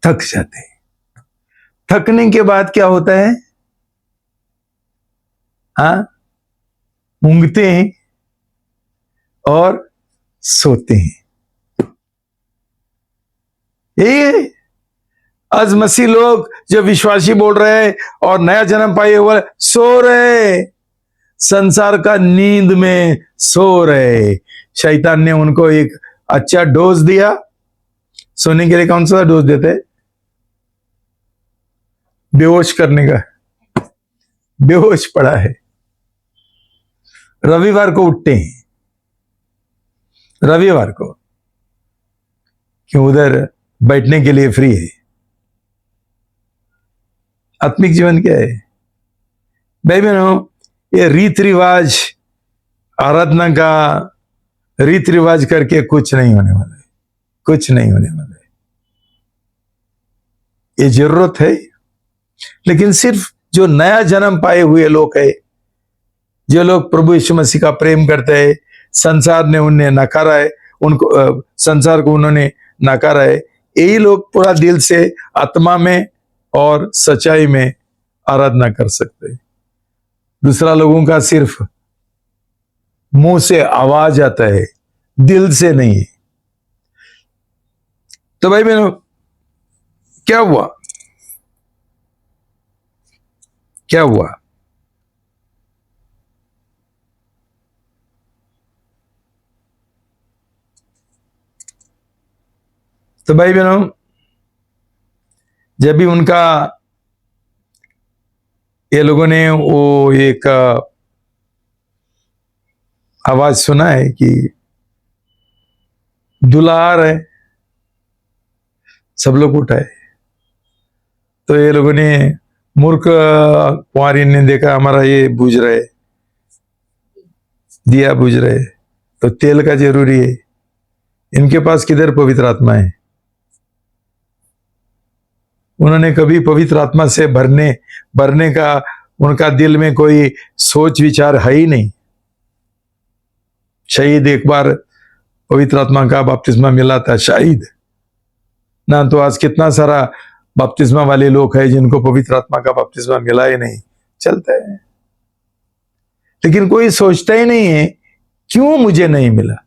थक जाते हैं। थकने के बाद क्या होता है, हाँ, ऊँघते हैं और सोते हैं। ये आज मसीह लोग जो विश्वासी बोल रहे हैं और नया जन्म पाए हुए सो रहे, संसार का नींद में सो रहे। शैतान ने उनको एक अच्छा डोज दिया। सोने के लिए कौन सा डोज देते? बेहोश करने का। बेहोश पड़ा है, रविवार को उठते हैं, रविवार को क्यों उधर बैठने के लिए फ्री है। आत्मिक जीवन क्या है भाई बहनों? ये रीत रिवाज, आराधना का रीत रिवाज करके कुछ नहीं होने वाला है, कुछ नहीं होने वाला है। ये जरूरत है, लेकिन सिर्फ जो नया जन्म पाए हुए लोग है, जो लोग प्रभु यीशु मसीह का प्रेम करते हैं, संसार ने उन्हें नकारा है, उनको संसार को उन्होंने नकारा है, यही लोग पूरा दिल से आत्मा में और सच्चाई में आराधना कर सकते हैं। दूसरा लोगों का सिर्फ मुंह से आवाज आता है, दिल से नहीं। तो भाई बहनों, क्या हुआ? क्या हुआ? तो भाई बहनों, जब भी उनका ये लोगों ने वो एक आवाज सुना है कि दूल्हा आ रहा है, सब लोग उठाए। तो ये लोगों ने, मूर्ख कुंवारी ने देखा हमारा ये बुझ रहे, दिया बुझ रहे, तो तेल का जरूरी है। इनके पास किधर पवित्र आत्मा है? उन्होंने कभी पवित्र आत्मा से भरने का उनका दिल में कोई सोच विचार है ही नहीं। शायद एक बार पवित्र आत्मा का बपतिस्मा मिला था, शायद ना। तो आज कितना सारा बपतिस्मा वाले लोग हैं जिनको पवित्र आत्मा का बपतिस्मा मिला ही नहीं, चलता है। लेकिन कोई सोचता ही नहीं है क्यों मुझे नहीं मिला।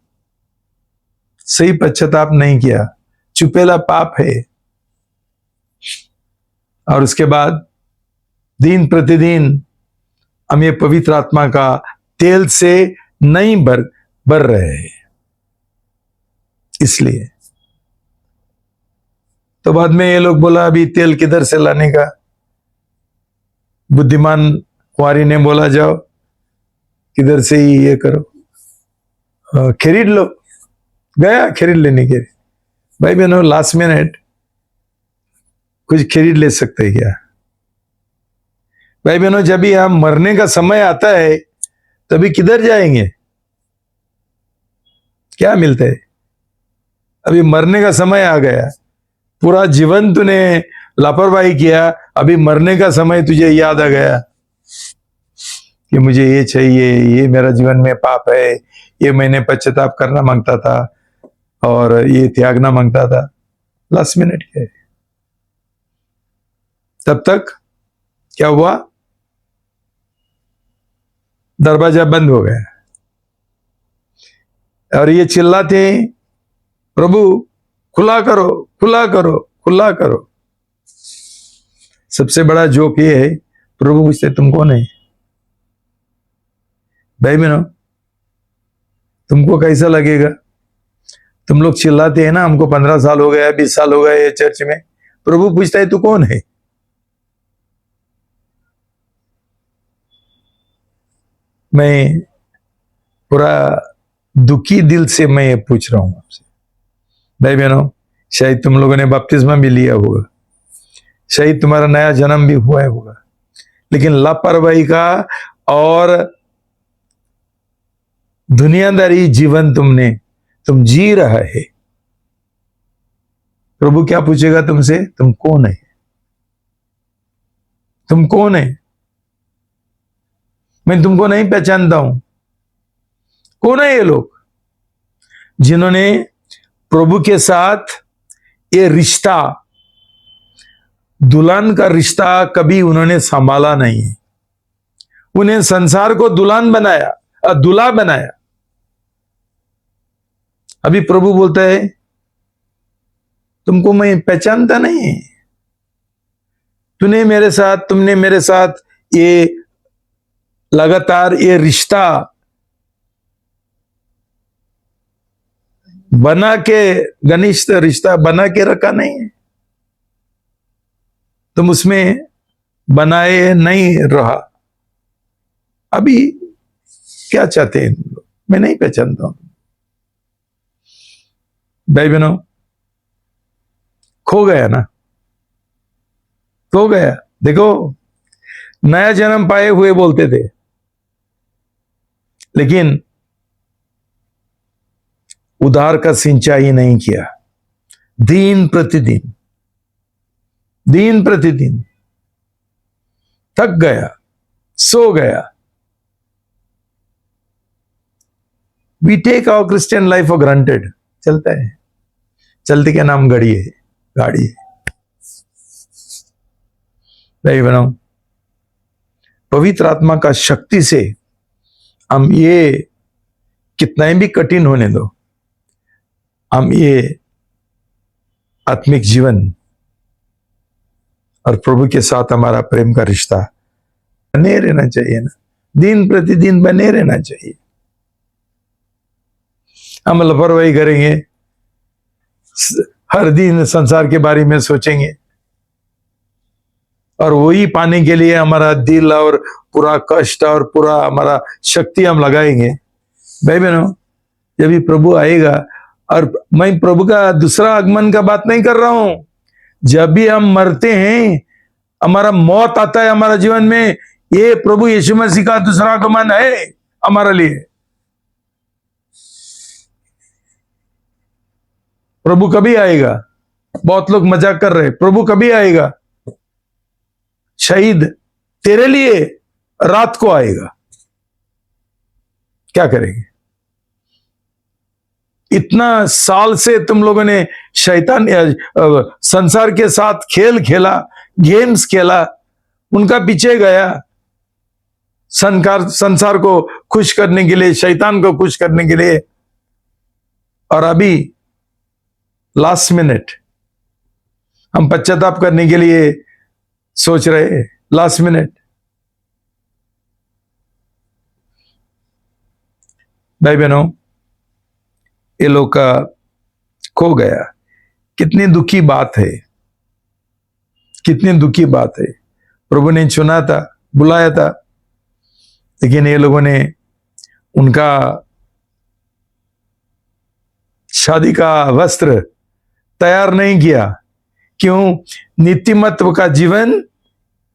सही पश्चाताप नहीं किया, चुपेला पाप है। और उसके बाद दिन प्रतिदिन हम ये पवित्र आत्मा का तेल से नहीं भर रहे हैं। इसलिए तो बाद में ये लोग बोला अभी तेल किधर से लाने का? बुद्धिमान कुंवारी ने बोला जाओ किधर से ही ये करो, खरीद लो। गया खरीद लेने के लिए। भाई बहनों, लास्ट मिनट कुछ खरीद ले सकते हैं क्या? भाई बहनों, जब भी हम मरने का समय आता है तभी किधर जाएंगे? क्या मिलता है? अभी मरने का समय आ गया, पूरा जीवन तूने लापरवाही किया, अभी मरने का समय तुझे याद आ गया कि मुझे ये चाहिए, ये मेरा जीवन में पाप है, ये मैंने पश्चाताप करना मांगता था और ये त्यागना मांगता था। लास्ट मिनट क्या है? तब तक क्या हुआ? दरवाजा बंद हो गया। और ये चिल्लाते हैं, प्रभु खुला करो, खुला करो, खुला करो। सबसे बड़ा जोक ये है, प्रभु पूछते तुम कौन है? भाई बहनों, तुमको कैसा लगेगा? तुम लोग चिल्लाते हैं ना, हमको 15 साल हो गया, 20 साल हो गए ये चर्च में। प्रभु पूछता है तू कौन है? मैं पूरा दुखी दिल से मैं ये पूछ रहा हूं आपसे। भाई बहनों, शायद तुम लोगों ने बपतिस्मा भी लिया होगा, शायद तुम्हारा नया जन्म भी हुआ होगा, लेकिन लापरवाही का और दुनियादारी जीवन तुम जी रहा है। प्रभु क्या पूछेगा तुमसे? तुम कौन है? तुम कौन है? मैं तुमको नहीं पहचानता हूं। कौन है ये लोग जिन्होंने प्रभु के साथ ये रिश्ता, दुल्हन का रिश्ता कभी उन्होंने संभाला नहीं है? उन्हें संसार को दुल्हन बनाया, दूल्हा बनाया। अभी प्रभु बोलता है तुमको मैं पहचानता नहीं। तुमने मेरे साथ ये लगातार ये रिश्ता बना के, घनिष्ठ रिश्ता बना के रखा नहीं है। तुम उसमें बनाए नहीं रहा। अभी क्या चाहते हैं लोग? मैं नहीं पहचानता हूं। भाई बहनों, खो गया ना, खो गया। देखो, नया जन्म पाए हुए बोलते थे, लेकिन उधार का सिंचाई नहीं किया। दिन प्रतिदिन थक गया, सो गया। We take our Christian life for granted. चलता है, चलते के नाम गाड़ी है। भाई बहनों, पवित्र आत्मा का शक्ति से हम ये कितना भी कठिन होने दो, हम ये आत्मिक जीवन और प्रभु के साथ हमारा प्रेम का रिश्ता बने रहना चाहिए ना, दिन प्रतिदिन बने रहना चाहिए। हम लापरवाही करेंगे, हर दिन संसार के बारे में सोचेंगे, और वही पाने के लिए हमारा दिल और पूरा कष्ट और पूरा हमारा शक्ति हम लगाएंगे। भाई बहनों, जब भी प्रभु आएगा, और मैं प्रभु का दूसरा आगमन का बात नहीं कर रहा हूं, जब भी हम मरते हैं, हमारा मौत आता है हमारा जीवन में, ये प्रभु यीशु मसीह का दूसरा आगमन है हमारे लिए। प्रभु कभी आएगा? बहुत लोग मजाक कर रहे, प्रभु कभी आएगा? शहीद तेरे लिए रात को आएगा। क्या करेंगे? इतना साल से तुम लोगों ने शैतान संसार के साथ खेल खेला, गेम्स खेला, उनका पीछे गया, संसार को खुश करने के लिए, शैतान को खुश करने के लिए, और अभी लास्ट मिनट हम पश्चाताप करने के लिए सोच रहे। Last minute. भाई बहनों, ये लोग का खो गया। कितनी दुखी बात है, कितनी दुखी बात है। प्रभु ने चुना था, बुलाया था, लेकिन ये लोगों ने उनका शादी का वस्त्र तैयार नहीं किया। क्यों? नीतिमत्व का जीवन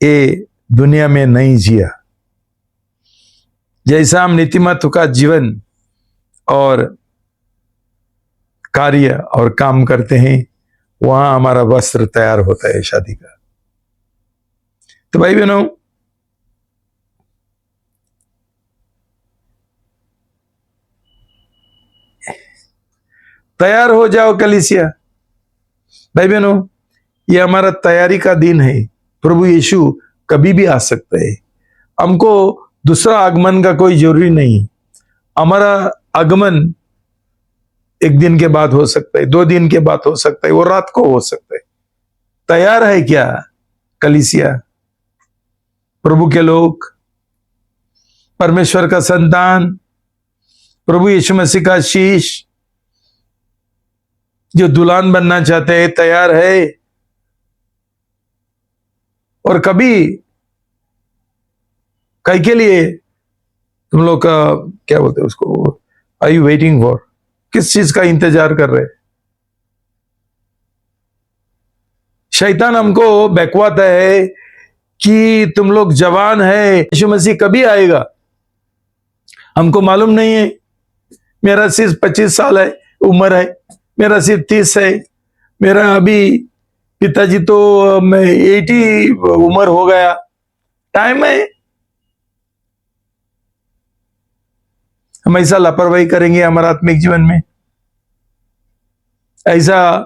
ये दुनिया में नहीं जिया। जैसा हम नीतिमत्व का जीवन और कार्य और काम करते हैं, वहां हमारा वस्त्र तैयार होता है शादी का। तो भाई बहनों, तैयार हो जाओ कलीसिया। भाई बहनों, ये हमारा तैयारी का दिन है। प्रभु यीशु कभी भी आ सकता है। हमको दूसरा आगमन का कोई जरूरी नहीं। हमारा आगमन एक दिन के बाद हो सकता है, 2 दिन के बाद हो सकता है, वो रात को हो सकता है। तैयार है क्या कलीसिया, प्रभु के लोग, परमेश्वर का संतान, प्रभु यीशु मसीह का शीश जो दुल्हन बनना चाहते हैं, तैयार है? और कभी कई के लिए तुम लोग का क्या बोलते हैं उसको, आर यू वेटिंग फॉर, किस चीज का इंतजार कर रहे? शैतान हमको बहकवाता है कि तुम लोग जवान है, यीशु मसीह कभी आएगा, हमको मालूम नहीं है। मेरा सिर्फ 25 साल है उम्र है, मेरा सिर्फ 30 है, मेरा अभी पिताजी तो मैं 80 उम्र हो गया, टाइम है। हम ऐसा लापरवाही करेंगे हमारा आत्मिक जीवन में, ऐसा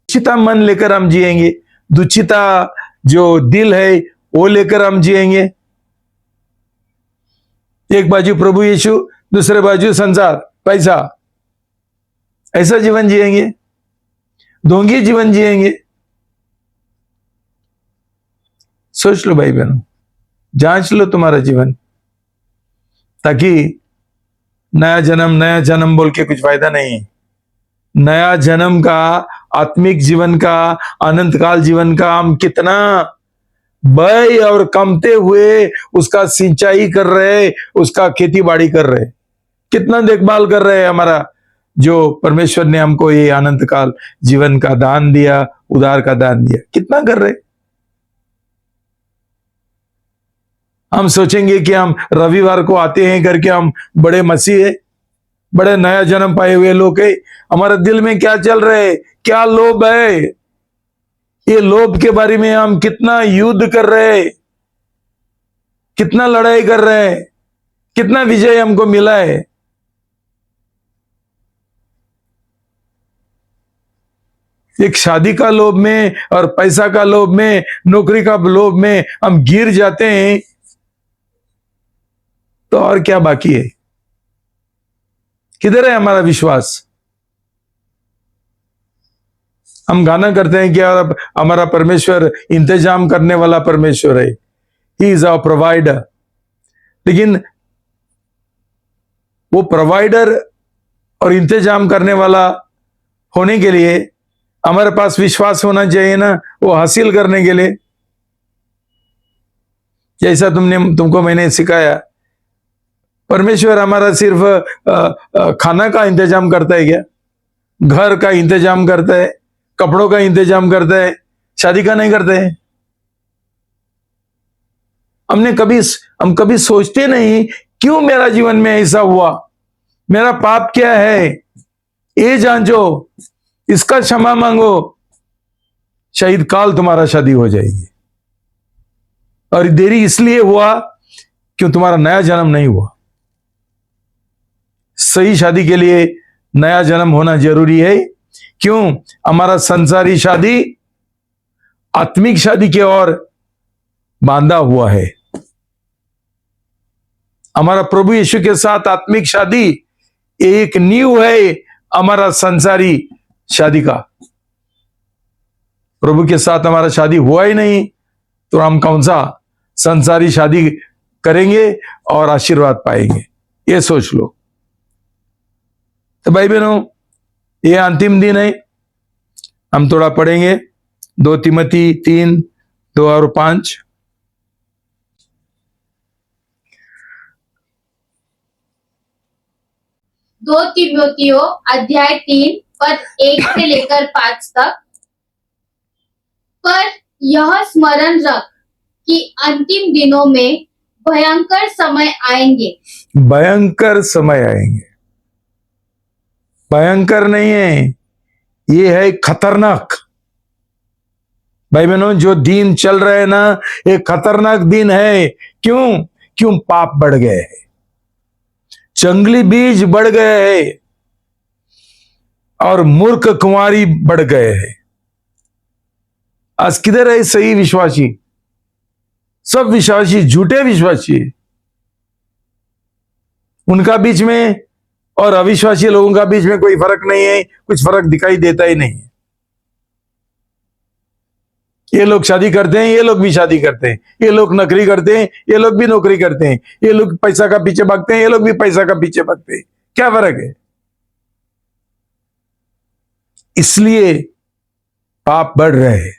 दुचिता मन लेकर हम जिएंगे, दुचिता जो दिल है वो लेकर हम जिएंगे। एक बाजू प्रभु यीशु, दूसरे बाजू संसार, पैसा, ऐसा जीवन जिएंगे, ढोंगी जीवन जिएंगे। सोच लो भाई बहनों, जांच लो तुम्हारा जीवन, ताकि नया जन्म बोल के कुछ फायदा नहीं है। नया जन्म का, आत्मिक जीवन का, अनंत काल जीवन का हम कितना बय और कमते हुए उसका सिंचाई कर रहे, उसका खेती बाड़ी कर रहे, कितना देखभाल कर रहे हैं हमारा, जो परमेश्वर ने हमको ये अनंत काल जीवन का दान दिया, उधार का दान दिया, कितना कर रहे। हम सोचेंगे कि हम रविवार को आते हैं करके हम बड़े मसीह है, बड़े नया जन्म पाए हुए लोग है। हमारे दिल में क्या चल रहा है, क्या लोभ है, ये लोभ के बारे में हम कितना युद्ध कर रहे हैं, कितना लड़ाई कर रहे हैं, कितना विजय हमको मिला है। एक शादी का लोभ में और पैसा का लोभ में, नौकरी का लोभ में हम गिर जाते हैं, तो और क्या बाकी है? किधर है हमारा विश्वास? हम गाना करते हैं कि यार हमारा परमेश्वर इंतजाम करने वाला परमेश्वर है, ही इज आवर प्रोवाइडर। लेकिन वो प्रोवाइडर और इंतजाम करने वाला होने के लिए हमारे पास विश्वास होना चाहिए ना, वो हासिल करने के लिए। जैसा तुमको मैंने सिखाया, परमेश्वर हमारा सिर्फ खाना का इंतजाम करता है क्या? घर का इंतजाम करता है, कपड़ों का इंतजाम करता है, शादी का नहीं करते हैं। हम कभी सोचते नहीं क्यों मेरा जीवन में ऐसा हुआ, मेरा पाप क्या है, ये जांचो, इसका क्षमा मांगो, शायद काल तुम्हारा शादी हो जाएगी। और देरी इसलिए हुआ क्यों तुम्हारा नया जन्म नहीं हुआ। सही शादी के लिए नया जन्म होना जरूरी है। क्यों? हमारा संसारी शादी आत्मिक शादी के ओर बांधा हुआ है। हमारा प्रभु यीशु के साथ आत्मिक शादी एक नींव है हमारा संसारी शादी का। प्रभु के साथ हमारा शादी हुआ ही नहीं तो हम कौन सा संसारी शादी करेंगे और आशीर्वाद पाएंगे? ये सोच लो। तो भाई बहनों, ये अंतिम दिन है, हम थोड़ा पढ़ेंगे 2 तिमोथी 3:2 और 5। दो तिमोथियो अध्याय 3 पद 1 से लेकर 5 तक। पर यह स्मरण रख कि अंतिम दिनों में भयंकर समय आएंगे। भयंकर समय आएंगे। भयंकर नहीं है, ये है खतरनाक। भाई बहनों, जो दिन चल रहे हैं ना, ये खतरनाक दिन है। क्यों पाप बढ़ गए हैं, जंगली बीज बढ़ गए हैं और मूर्ख कुंवारी बढ़ गए हैं। आज किधर है सही विश्वासी? सब विश्वासी झूठे विश्वासी। उनका बीच में और अविश्वासी लोगों का बीच में कोई फर्क नहीं है, कुछ फर्क दिखाई देता ही नहीं है। ये लोग शादी करते हैं, ये लोग भी शादी करते हैं, ये लोग नौकरी करते हैं, ये लोग भी नौकरी करते हैं, ये लोग पैसा का पीछे भागते हैं, ये लोग भी पैसा का पीछे भागते हैं। क्या फर्क है? इसलिए पाप बढ़ रहे हैं,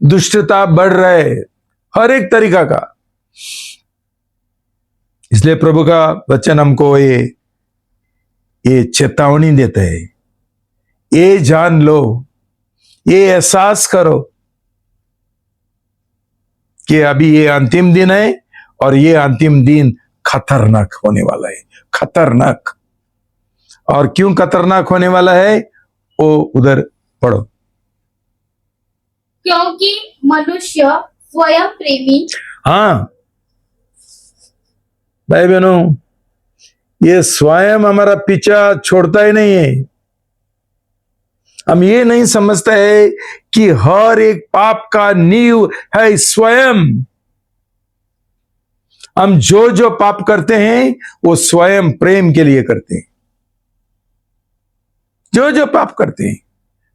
दुष्टता बढ़ रहे है, हर एक तरीका का। इसलिए प्रभु का वचन हमको ये चेतावनी देते हैं, ये जान लो, ये एहसास करो कि अभी ये अंतिम दिन है और ये अंतिम दिन खतरनाक होने वाला है। खतरनाक। और क्यों खतरनाक होने वाला है वो उधर पढ़ो। क्योंकि मनुष्य स्वयं प्रेमी, हाँ भाई बहनों, ये स्वयं हमारा पीछा छोड़ता ही नहीं है। हम ये नहीं समझते है कि हर एक पाप का नींव है स्वयं। हम जो जो पाप करते हैं वो स्वयं प्रेम के लिए करते हैं। जो जो पाप करते हैं,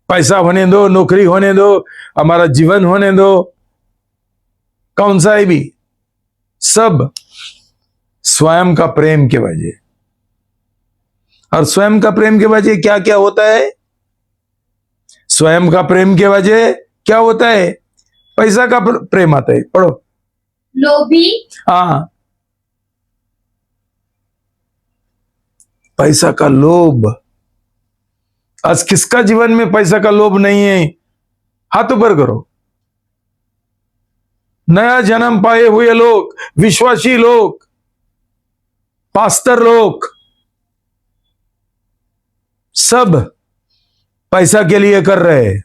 पैसा होने दो, नौकरी होने दो, हमारा जीवन होने दो, कौन सा है भी, सब स्वयं का प्रेम के वजह। और स्वयं का प्रेम के वजह क्या क्या होता है? स्वयं का प्रेम के वजह क्या होता है? पैसा का प्रेम आता है। पढ़ो। लोभी, हाँ, पैसा का लोभ। आज किसका जीवन में पैसा का लोभ नहीं है? हाथ ऊपर करो। नया जन्म पाए हुए लोग, विश्वासी लोग, पास्टर लोग, सब पैसा के लिए कर रहे हैं।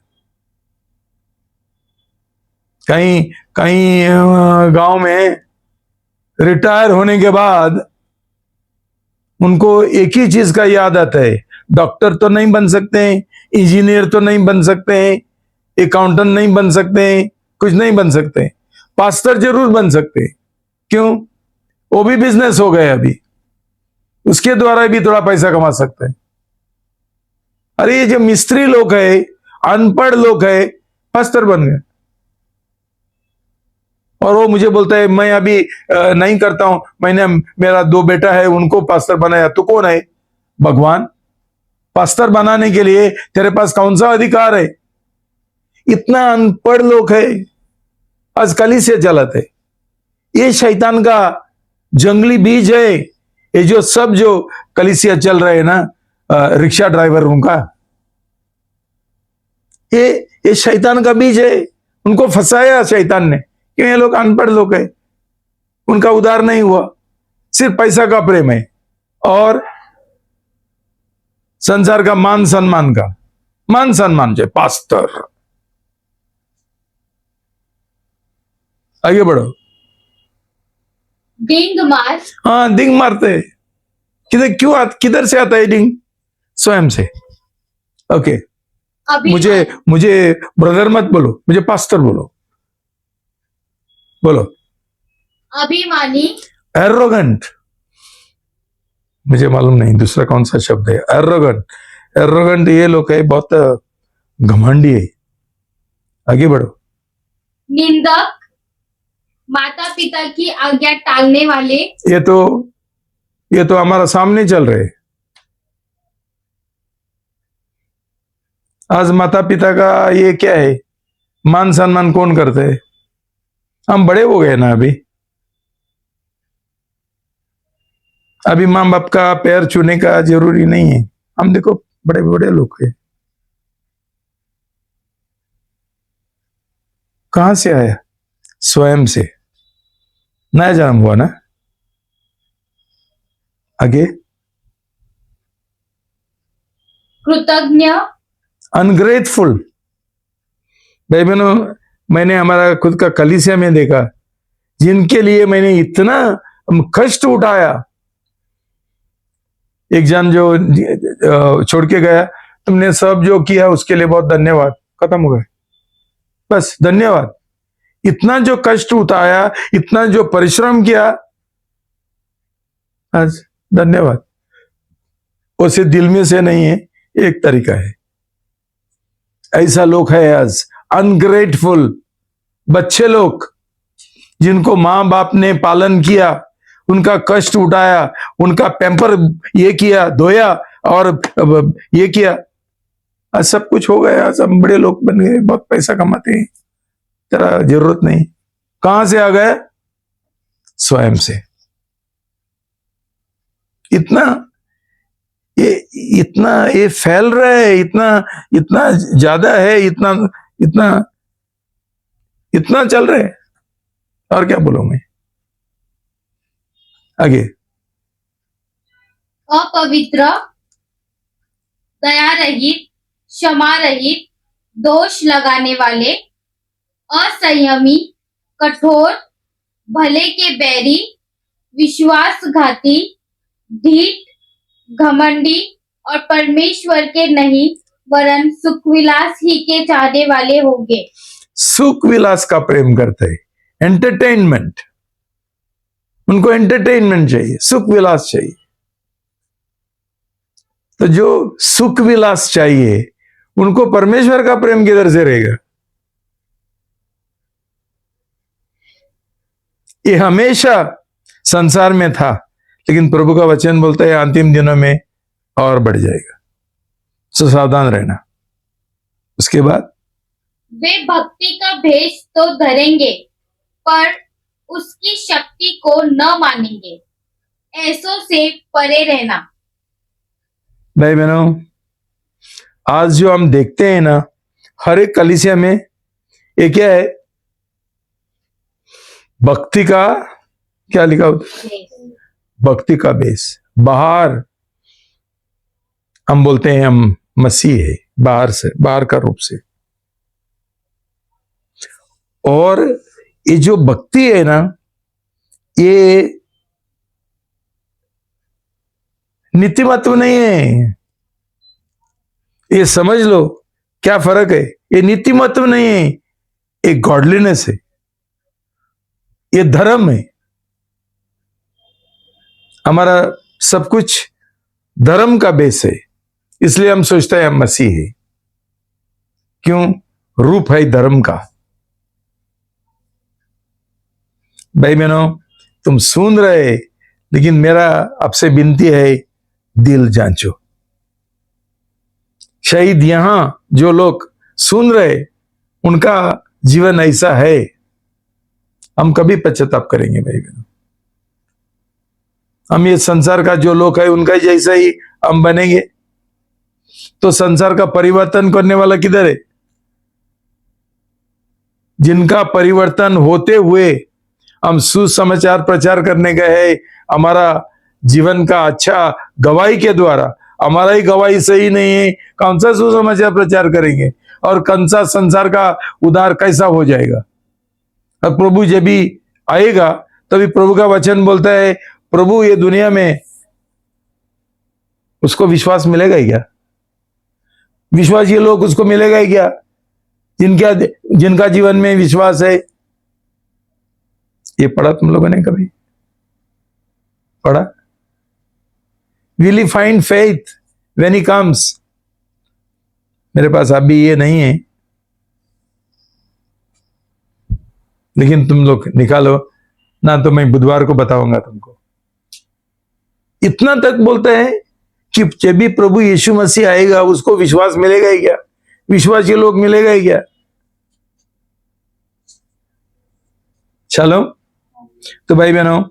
कहीं कहीं गांव में रिटायर होने के बाद उनको एक ही चीज का याद आता है, डॉक्टर तो नहीं बन सकते हैं, इंजीनियर तो नहीं बन सकते हैं, अकाउंटेंट नहीं बन सकते हैं, कुछ नहीं बन सकते हैं, पास्टर जरूर बन सकते हैं। क्यों? वो भी बिजनेस हो गए, अभी उसके द्वारा भी थोड़ा पैसा कमा सकते हैं। अरे ये जो मिस्त्री लोग है, अनपढ़ लोग है, पास्टर बन गए। और वो मुझे बोलता है मैं अभी नहीं करता हूं, मैंने मेरा 2 बेटा है उनको पास्टर बनाया। तो कौन है? भगवान। पास्टर बनाने के लिए तेरे पास कौन सा अधिकार है? इतना अनपढ़ लोग है, आज कलीसिया चलाते। ये शैतान का जंगली बीज है। ये जो सब जो कलीसिया चल रहे हैं ना, रिक्शा ड्राइवर उनका, ये शैतान का बीज है। उनको फंसाया शैतान ने, क्यों? ये लोग अनपढ़ लोग है, उनका उद्धार नहीं हुआ, सिर्फ पैसा का प्रेम है और संसार का मान सम्मान चाहिए। पास्टर, आगे बढ़ो। डिंग मार, हाँ, डिंग मारते। किधर से आता है डिंग? स्वयं से। ओके, मुझे ब्रदर मत बोलो, मुझे पास्टर बोलो। अभिमानी, एरोगेंट। मुझे मालूम नहीं दूसरा कौन सा शब्द है। एरोगेंट ये लोग है, बहुत घमंडी है। आगे बढ़ो। निंदक, माता पिता की आज्ञा टालने वाले, ये तो हमारा सामने चल रहे। आज माता पिता का ये क्या है? मान सम्मान कौन करते है? हम बड़े हो गए ना, अभी माँ बाप का पैर छूने का जरूरी नहीं है। हम देखो बड़े बड़े लोग हैं। कहां से आया? स्वयं से। नया जन्म हुआ ना। आगे। कृतज्ञ, अनग्रेटफुल। भाई बहनों, मैंने हमारा खुद का कलीसिया में देखा, जिनके लिए मैंने इतना कष्ट उठाया। एक जन जो छोड़ के गया, तुमने सब जो किया उसके लिए बहुत धन्यवाद, खत्म हो गए, बस धन्यवाद। इतना जो कष्ट उठाया, इतना जो परिश्रम किया, आज धन्यवाद। उसे दिल में से नहीं है, एक तरीका है। ऐसा लोग है आज अनग्रेटफुल बच्चे लोग, जिनको मां बाप ने पालन किया, उनका कष्ट उठाया, उनका पैम्पर ये किया, धोया और ये किया, आज सब कुछ हो गया, आज हम बड़े लोग बन गए, बहुत पैसा कमाते हैं, तेरा जरूरत नहीं। कहां से आ गया? स्वयं से। इतना ये फैल रहा है, इतना इतना ज्यादा है, इतना इतना इतना चल रहा है, और क्या बोलूं मैं आगे। अपवित्र, दया रहित, क्षमा रहित, दोष लगाने वाले, असंयमी, कठोर, भले के बैरी, विश्वासघाती, ढीठ, घमंडी और परमेश्वर के नहीं वरन सुखविलास ही के चाहने वाले होंगे। सुख विलास का प्रेम करते हैं, एंटरटेनमेंट, उनको एंटरटेनमेंट चाहिए, सुख विलास चाहिए। तो जो सुख विलास चाहिए उनको परमेश्वर का प्रेम किधर से रहेगा? ये हमेशा संसार में था, लेकिन प्रभु का वचन बोलता है अंतिम दिनों में और बढ़ जाएगा, तो सावधान रहना। उसके बाद वे भक्ति का भेष तो धरेंगे पर उसकी शक्ति को न मानेंगे, ऐसों से परे रहना। भाई बहनों, आज जो हम देखते हैं ना, हर एक कलीसिया में ये क्या है? भक्ति का क्या लिखा होता है? भक्ति का बेस। बाहर हम बोलते हैं हम मसीह है, बाहर से, बाहर का रूप से। और ये जो भक्ति है ना, ये नीतिमत्व नहीं है। ये समझ लो क्या फर्क है। ये नीतिमत्व नहीं है, ये गॉडलीनेस है, ये धर्म है। हमारा सब कुछ धर्म का बेस है, इसलिए हम सोचते हैं हम मसीह है। क्यों? रूप है धर्म का। भाई बहनों, तुम सुन रहे, लेकिन मेरा आपसे विनती है, दिल जांचो। शायद यहां जो लोग सुन रहे उनका जीवन ऐसा है, हम कभी पश्चाताप करेंगे भाई बहनों? हम ये संसार का जो लोग है उनका जैसा ही हम बनेंगे, तो संसार का परिवर्तन करने वाला किधर है? जिनका परिवर्तन होते हुए हम सुसमाचार प्रचार करने गए, हमारा जीवन का अच्छा गवाही के द्वारा, हमारा ही गवाही सही नहीं है, कौन सा सुसमाचार प्रचार करेंगे? और कौन सा संसार का उद्धार कैसा हो जाएगा? अब प्रभु जब भी आएगा तभी प्रभु का वचन बोलता है, प्रभु ये दुनिया में उसको विश्वास मिलेगा ही क्या? विश्वास ये लोग उसको मिलेगा ही क्या जिनका जीवन में विश्वास है? ये पढ़ा तुम लोगों ने कभी पढ़ा? Will he find faith when he comes? मेरे पास अभी ये नहीं है, लेकिन तुम लोग निकालो ना, तो मैं बुधवार को बताऊंगा तुमको। इतना तक बोलते हैं कि जब भी प्रभु यीशु मसीह आएगा उसको विश्वास मिलेगा ही क्या? विश्वास ये लोग मिलेगा ही क्या? चलो तो भाई बहनों,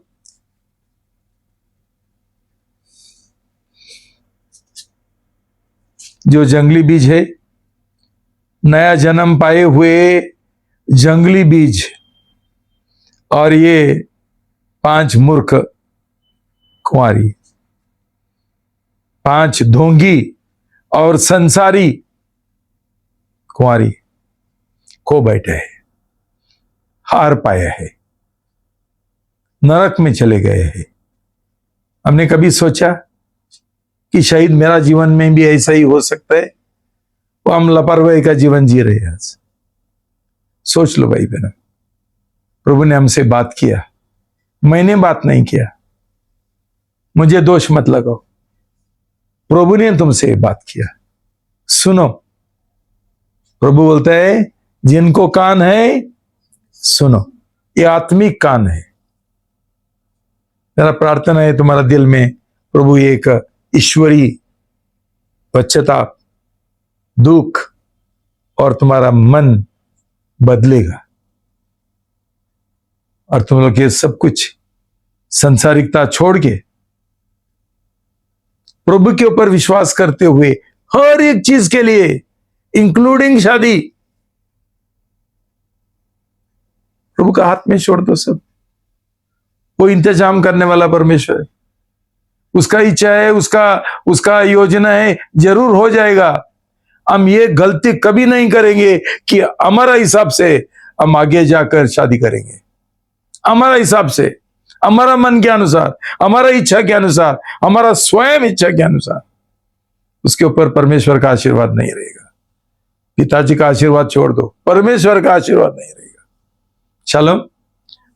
जो जंगली बीज है, नया जन्म पाए हुए जंगली बीज, और ये 5 मूर्ख कुंवारी, 5 ढोंगी और संसारी कुंवारी खो बैठे हैं, हार पाया है, नरक में चले गए हैं। हमने कभी सोचा कि शायद मेरा जीवन में भी ऐसा ही हो सकता है? वो हम लापरवाही का जीवन जी रहे हैं आज। सोच लो भाई बहनों, प्रभु ने हमसे बात किया, मैंने बात नहीं किया, मुझे दोष मत लगाओ। प्रभु ने तुमसे बात किया, सुनो। प्रभु बोलता है जिनको कान है सुनो। ये आत्मिक कान है। मेरा प्रार्थना है तुम्हारा दिल में प्रभु एक ईश्वरी पश्चाताप, दुख और तुम्हारा मन बदलेगा और तुम लोग ये सब कुछ संसारिकता छोड़ के प्रभु के ऊपर विश्वास करते हुए हर एक चीज के लिए, इंक्लूडिंग शादी, प्रभु का हाथ में छोड़ दो सब। वो इंतजाम करने वाला परमेश्वर है। उसका इच्छा है, उसका योजना है, जरूर हो जाएगा। हम ये गलती कभी नहीं करेंगे कि हमारा हिसाब से हम आगे जाकर शादी करेंगे, हमारा हिसाब से, हमारा मन के अनुसार, हमारा इच्छा के अनुसार, हमारा स्वयं इच्छा के अनुसार। उसके ऊपर परमेश्वर का आशीर्वाद नहीं रहेगा। पिताजी का आशीर्वाद छोड़ दो, परमेश्वर का आशीर्वाद नहीं रहेगा। चलो,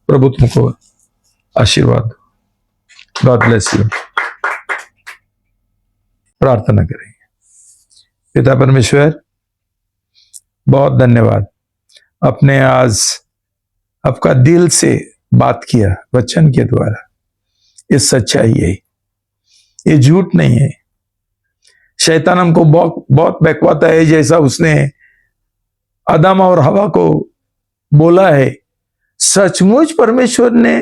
प्रभु तुमको आशीर्वाद दो। God bless you. प्रार्थना करेंगे। पिता परमेश्वर, बहुत धन्यवाद, अपने आज आपका दिल से बात किया वचन के द्वारा। ये सच्चाई है, ये झूठ नहीं है। शैतान हमको बहुत बहकाता है, जैसा उसने आदम और हवा को बोला है। सचमुच परमेश्वर ने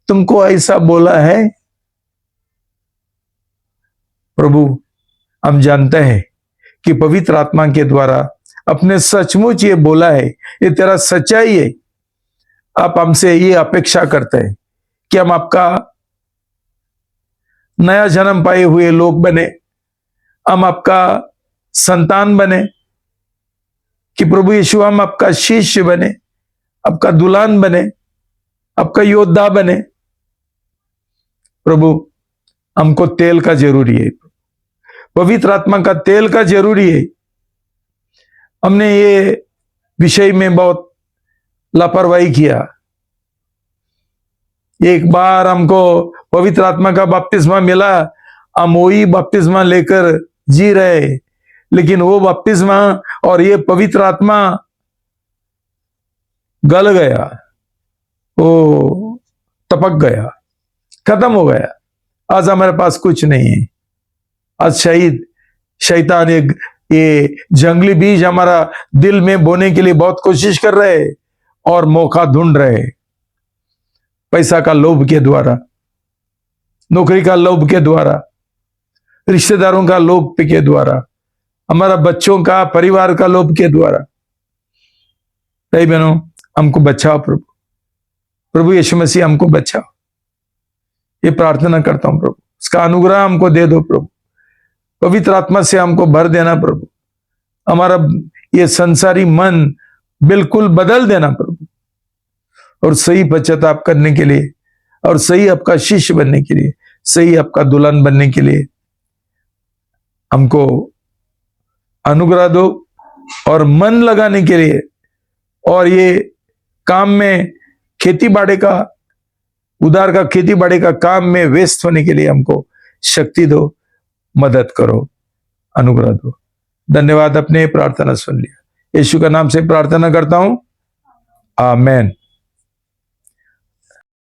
तुमको ऐसा बोला है? प्रभु, हम जानते हैं कि पवित्र आत्मा के द्वारा अपने सचमुच ये बोला है, ये तेरा सच्चाई है। आप हमसे ये अपेक्षा करते हैं कि हम आपका नया जन्म पाए हुए लोग बने, हम आपका संतान बने, कि प्रभु यीशु हम आपका शिष्य बने, आपका दुल्हन बने, आपका योद्धा बने। प्रभु, हमको तेल का जरूरी है, पवित्र आत्मा का तेल का जरूरी है। हमने ये विषय में बहुत लापरवाही किया। एक बार हमको पवित्र आत्मा का बपतिस्मा मिला, हम वही बपतिस्मा लेकर जी रहे, लेकिन वो बपतिस्मा और ये पवित्र आत्मा गल गया, वो टपक गया, खत्म हो गया। आज हमारे पास कुछ नहीं है। आज शैतान ये जंगली बीज हमारा दिल में बोने के लिए बहुत कोशिश कर रहे हैं और मौका ढूंढ रहे हैं। पैसा का लोभ के द्वारा, नौकरी का लोभ के द्वारा, रिश्तेदारों का लोभ के द्वारा, हमारा बच्चों का, परिवार का लोभ के द्वारा। भाई बहनों, हमको बचाओ प्रभु। प्रभु यीशु मसीह, हमको बचाओ। ये प्रार्थना करता हूं प्रभु, इसका अनुग्रह हमको दे दो प्रभु। पवित्र आत्मा से हमको भर देना प्रभु। हमारा ये संसारी मन बिल्कुल बदल देना प्रभु, और सही पश्चाताप करने के लिए, और सही आपका शिष्य बनने के लिए, सही आपका दुल्हन बनने के लिए हमको अनुग्रह दो, और मन लगाने के लिए, और ये काम में, खेती बाड़ी का, उधार का खेती बाड़ी का काम में व्यस्त होने के लिए हमको शक्ति दो, मदद करो, अनुग्रह दो। धन्यवाद, अपने प्रार्थना सुन लिया। यीशु का नाम से प्रार्थना करता हूं, आमेन।